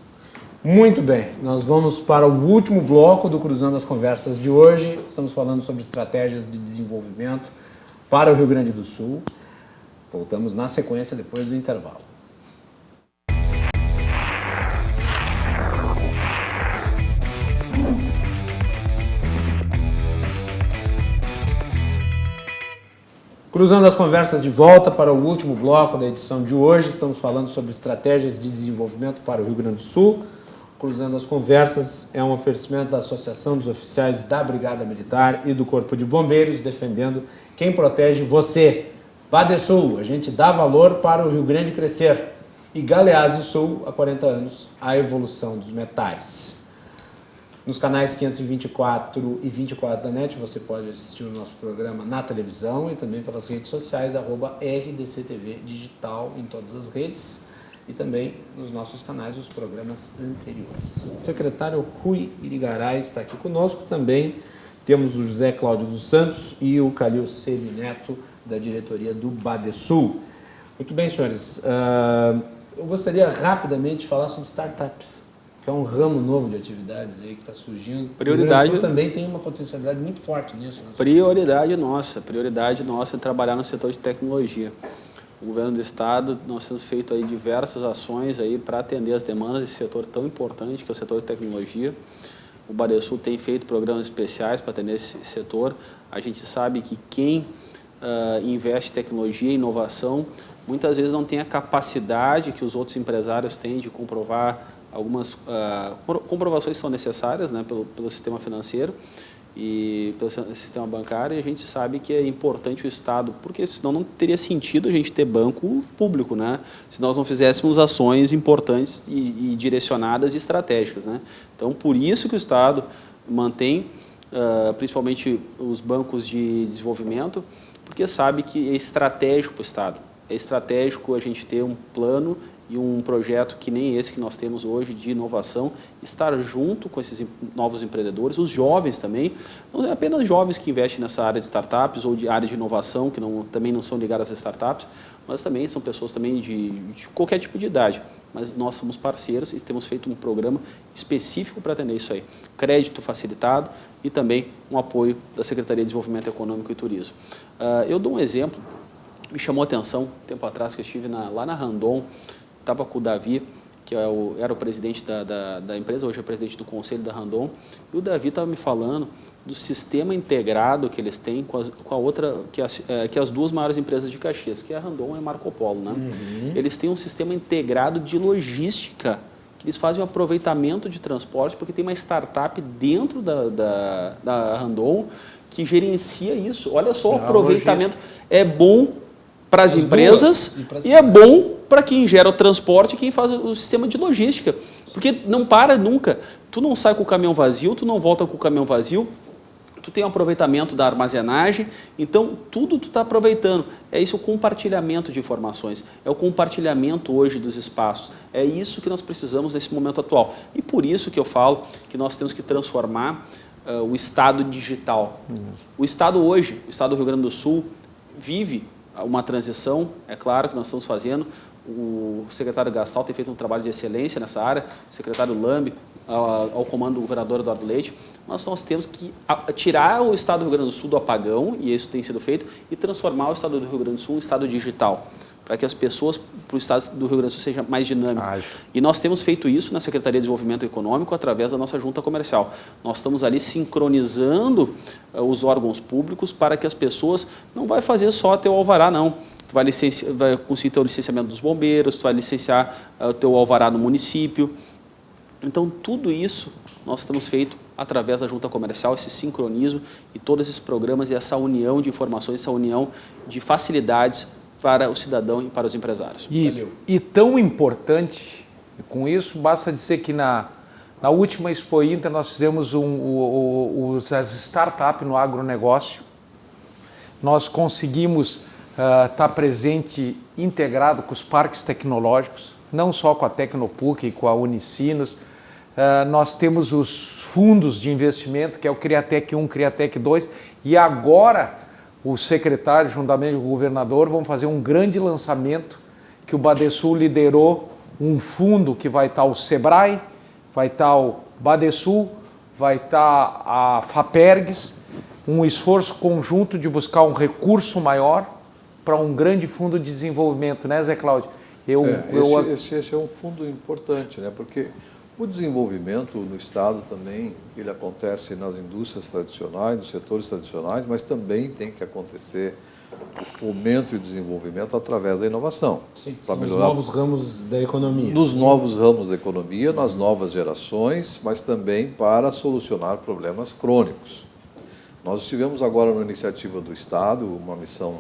Muito bem, nós vamos para o último bloco do Cruzando as Conversas de hoje. Estamos falando sobre estratégias de desenvolvimento para o Rio Grande do Sul. Voltamos na sequência depois do intervalo. Cruzando as Conversas de volta para o último bloco da edição de hoje. Estamos falando sobre estratégias de desenvolvimento para o Rio Grande do Sul. Cruzando as Conversas é um oferecimento da Associação dos Oficiais da Brigada Militar e do Corpo de Bombeiros, defendendo quem protege você. Badesul, a gente dá valor para o Rio Grande crescer. E Galeazzi Sul, há 40 anos, a evolução dos metais. Nos canais 524 e 24 da NET, você pode assistir o nosso programa na televisão e também pelas redes sociais, @RDCTV Digital em todas as redes. E também nos nossos canais, os programas anteriores. O secretário Rui Irigaray está aqui conosco. Também temos o José Cláudio dos Santos e o Calil Sebe Neto, da diretoria do Badesul. Muito bem, senhores. Eu gostaria rapidamente de falar sobre startups, que é um ramo novo de atividades aí que está surgindo. Prioridade. O Rio Grande do Sul também tem uma potencialidade muito forte nisso. Prioridade nossa é trabalhar no setor de tecnologia. O governo do estado, nós temos feito aí diversas ações aí para atender as demandas desse setor tão importante que é o setor de tecnologia. O Badesul tem feito programas especiais para atender esse setor. A gente sabe que quem investe em tecnologia e inovação muitas vezes não tem a capacidade que os outros empresários têm de comprovar algumas comprovações que são necessárias, né, pelo sistema financeiro e pelo sistema bancário, e a gente sabe que é importante o Estado, porque senão não teria sentido a gente ter banco público, né, se nós não fizéssemos ações importantes e direcionadas e estratégicas, né. Então, por isso que o Estado mantém principalmente os bancos de desenvolvimento, porque sabe que é estratégico para o Estado. É estratégico a gente ter um plano e um projeto que nem esse que nós temos hoje de inovação, estar junto com esses novos empreendedores, os jovens também, não é apenas jovens que investem nessa área de startups ou de área de inovação, que também não são ligadas às startups, mas também são pessoas também de qualquer tipo de idade. Mas nós somos parceiros e temos feito um programa específico para atender isso aí. Crédito facilitado e também um apoio da Secretaria de Desenvolvimento Econômico e Turismo. Eu dou um exemplo, me chamou a atenção, tempo atrás que eu estive lá na Randon, estava com o Davi, que era o presidente da empresa, hoje é o presidente do conselho da Randon, e o Davi estava me falando do sistema integrado que eles têm com a outra, que as duas maiores empresas de Caxias, que é a Randon e a Marco Polo, né? Uhum. Eles têm um sistema integrado de logística, que eles fazem um aproveitamento de transporte, porque tem uma startup dentro da Randon que gerencia isso. Olha só, o aproveitamento é bom para as empresas e é bom para quem gera o transporte e quem faz o sistema de logística. Porque não para nunca. Tu não sai com o caminhão vazio, tu não volta com o caminhão vazio, tu tem um aproveitamento da armazenagem, então tudo tu está aproveitando. É isso, o compartilhamento de informações, é o compartilhamento hoje dos espaços. É isso que nós precisamos nesse momento atual. E por isso que eu falo que nós temos que transformar o Estado digital. O Estado hoje, o Estado do Rio Grande do Sul, vive uma transição, é claro que nós estamos fazendo. O secretário Gastal tem feito um trabalho de excelência nessa área, o secretário Lambi, ao comando do governador Eduardo Leite, nós temos que tirar o estado do Rio Grande do Sul do apagão, e isso tem sido feito, e transformar o estado do Rio Grande do Sul em um estado digital, para que as pessoas, para o estado do Rio Grande do Sul seja mais dinâmico. E nós temos feito isso na Secretaria de Desenvolvimento Econômico através da nossa junta comercial. Nós estamos ali sincronizando os órgãos públicos para que as pessoas não vai fazer só teu alvará, não. Tu vai conseguir teu licenciamento dos bombeiros, tu vai licenciar o teu alvará no município. Então, tudo isso nós temos feito através da junta comercial, esse sincronismo e todos esses programas e essa união de informações, essa união de facilidades para o cidadão e para os empresários. E tão importante, com isso, basta dizer que na última Expo Inter nós fizemos as startups no agronegócio. Nós conseguimos estar presente, integrado com os parques tecnológicos, não só com a Tecnopuc e com a Unicinos. Nós temos os fundos de investimento, que é o Criatec 1, Criatec 2, e agora o secretário, juntamente com o governador, vão fazer um grande lançamento que o Badesul liderou, um fundo que vai estar o Sebrae, vai estar o Badesul, vai estar a FAPERGS, um esforço conjunto de buscar um recurso maior para um grande fundo de desenvolvimento, né, Zé Cláudio? Esse é um fundo importante, né? Porque o desenvolvimento no Estado também, ele acontece nas indústrias tradicionais, nos setores tradicionais, mas também tem que acontecer o fomento e desenvolvimento através da inovação. Sim, são os novos ramos da economia. Nos novos ramos da economia, nas novas gerações, mas também para solucionar problemas crônicos. Nós estivemos agora na iniciativa do Estado, uma missão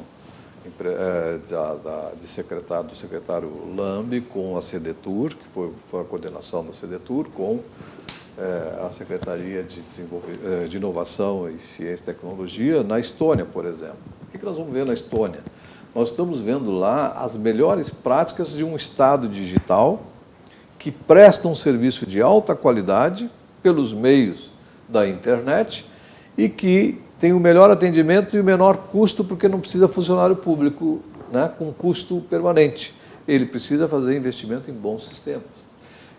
do secretário Lambi com a CDTUR, que foi a coordenação da CDTUR, com a Secretaria de Inovação e Ciência e Tecnologia na Estônia, por exemplo. O que nós vamos ver na Estônia? Nós estamos vendo lá as melhores práticas de um Estado digital que presta um serviço de alta qualidade pelos meios da internet e que tem o melhor atendimento e o menor custo, porque não precisa funcionário público, né, com custo permanente. Ele precisa fazer investimento em bons sistemas.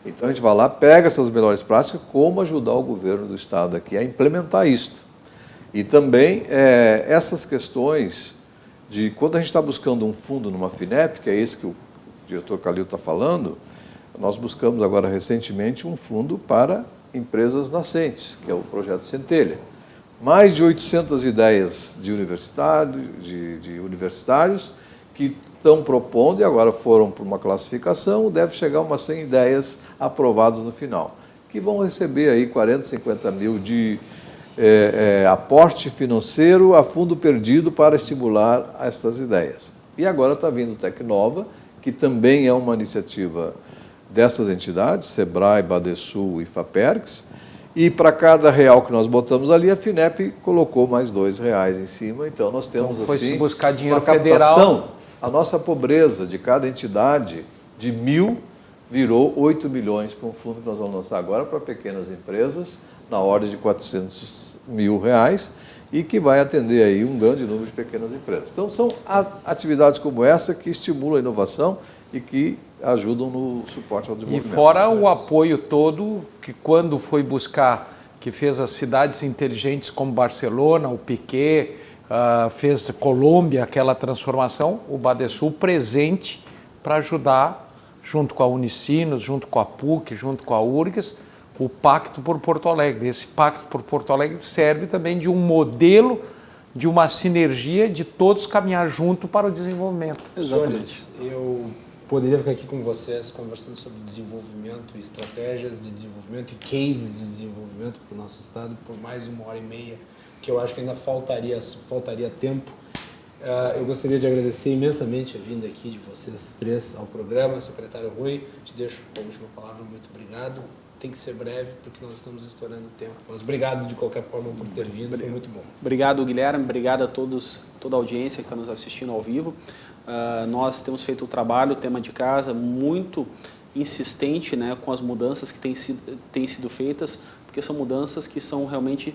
Então a gente vai lá, pega essas melhores práticas, como ajudar o governo do Estado aqui a implementar isto. E também essas questões de quando a gente está buscando um fundo numa FINEP, que é esse que o diretor Calil está falando, nós buscamos agora recentemente um fundo para empresas nascentes, que é o Projeto Centelha. Mais de 800 ideias de universitários que estão propondo e agora foram para uma classificação, deve chegar a umas 100 ideias aprovadas no final, que vão receber aí 40, 50 mil de aporte financeiro a fundo perdido para estimular essas ideias. E agora está vindo o Tecnova, que também é uma iniciativa dessas entidades, Sebrae, Badesul e FAPERGS, e para cada real que nós botamos ali, a FINEP colocou mais R$2 em cima. Então, nós temos foi assim, se buscar dinheiro uma captação. federal. A nossa pobreza de cada entidade, de 1.000, virou 8 milhões para um fundo que nós vamos lançar agora para pequenas empresas, na ordem de R$400 mil, e que vai atender aí um grande número de pequenas empresas. Então, são atividades como essa que estimulam a inovação e que ajudam no suporte ao desenvolvimento. E fora o apoio todo, que quando foi buscar, que fez as cidades inteligentes como Barcelona, o Piquet, fez Colômbia, aquela transformação, o Badesul presente para ajudar, junto com a Unicinos, junto com a PUC, junto com a URGS, o Pacto por Porto Alegre. Esse Pacto por Porto Alegre serve também de um modelo, de uma sinergia de todos caminhar junto para o desenvolvimento. Exatamente. Eu poderia ficar aqui com vocês conversando sobre desenvolvimento, estratégias de desenvolvimento e cases de desenvolvimento para o nosso estado por mais de 1h30, que eu acho que ainda faltaria tempo. Eu gostaria de agradecer imensamente a vinda aqui de vocês três ao programa. Secretário Rui, te deixo com a última palavra. Muito obrigado. Tem que ser breve, porque nós estamos estourando o tempo. Mas obrigado de qualquer forma por ter vindo, foi muito bom. Obrigado, Guilherme. Obrigado a todos, toda a audiência que está nos assistindo ao vivo. Nós temos feito o trabalho, o tema de casa, muito insistente, né, com as mudanças que têm sido feitas, porque são mudanças que são realmente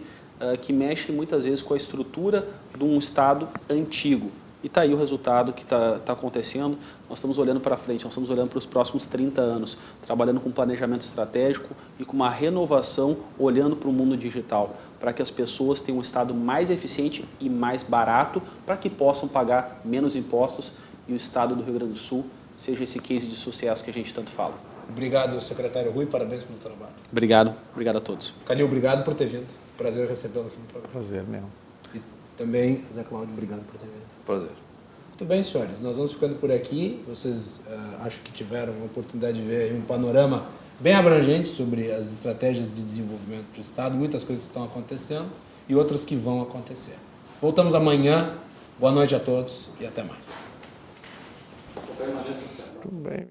que mexem muitas vezes com a estrutura de um Estado antigo. E está aí o resultado que está acontecendo. Nós estamos olhando para frente, nós estamos olhando para os próximos 30 anos, trabalhando com planejamento estratégico e com uma renovação olhando para o mundo digital, para que as pessoas tenham um Estado mais eficiente e mais barato, para que possam pagar menos impostos e o Estado do Rio Grande do Sul seja esse case de sucesso que a gente tanto fala. Obrigado, secretário Rui, parabéns pelo trabalho. Obrigado a todos. Calil, obrigado por ter vindo. Prazer recebê-lo aqui no programa. Prazer mesmo. E também, Zé Cláudio, obrigado por ter vindo. Prazer. Muito bem, senhores, nós vamos ficando por aqui. Vocês acho que tiveram a oportunidade de ver um panorama bem abrangente sobre as estratégias de desenvolvimento do Estado, muitas coisas estão acontecendo e outras que vão acontecer. Voltamos amanhã. Boa noite a todos e até mais. Tudo bem.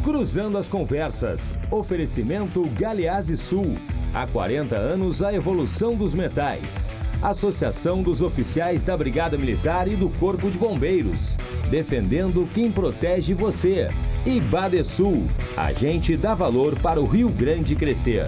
Cruzando as Conversas. Oferecimento Galeazzi Sul. Há 40 anos a evolução dos metais. Associação dos Oficiais da Brigada Militar e do Corpo de Bombeiros. Defendendo quem protege você. E Badesul. A gente dá valor para o Rio Grande crescer.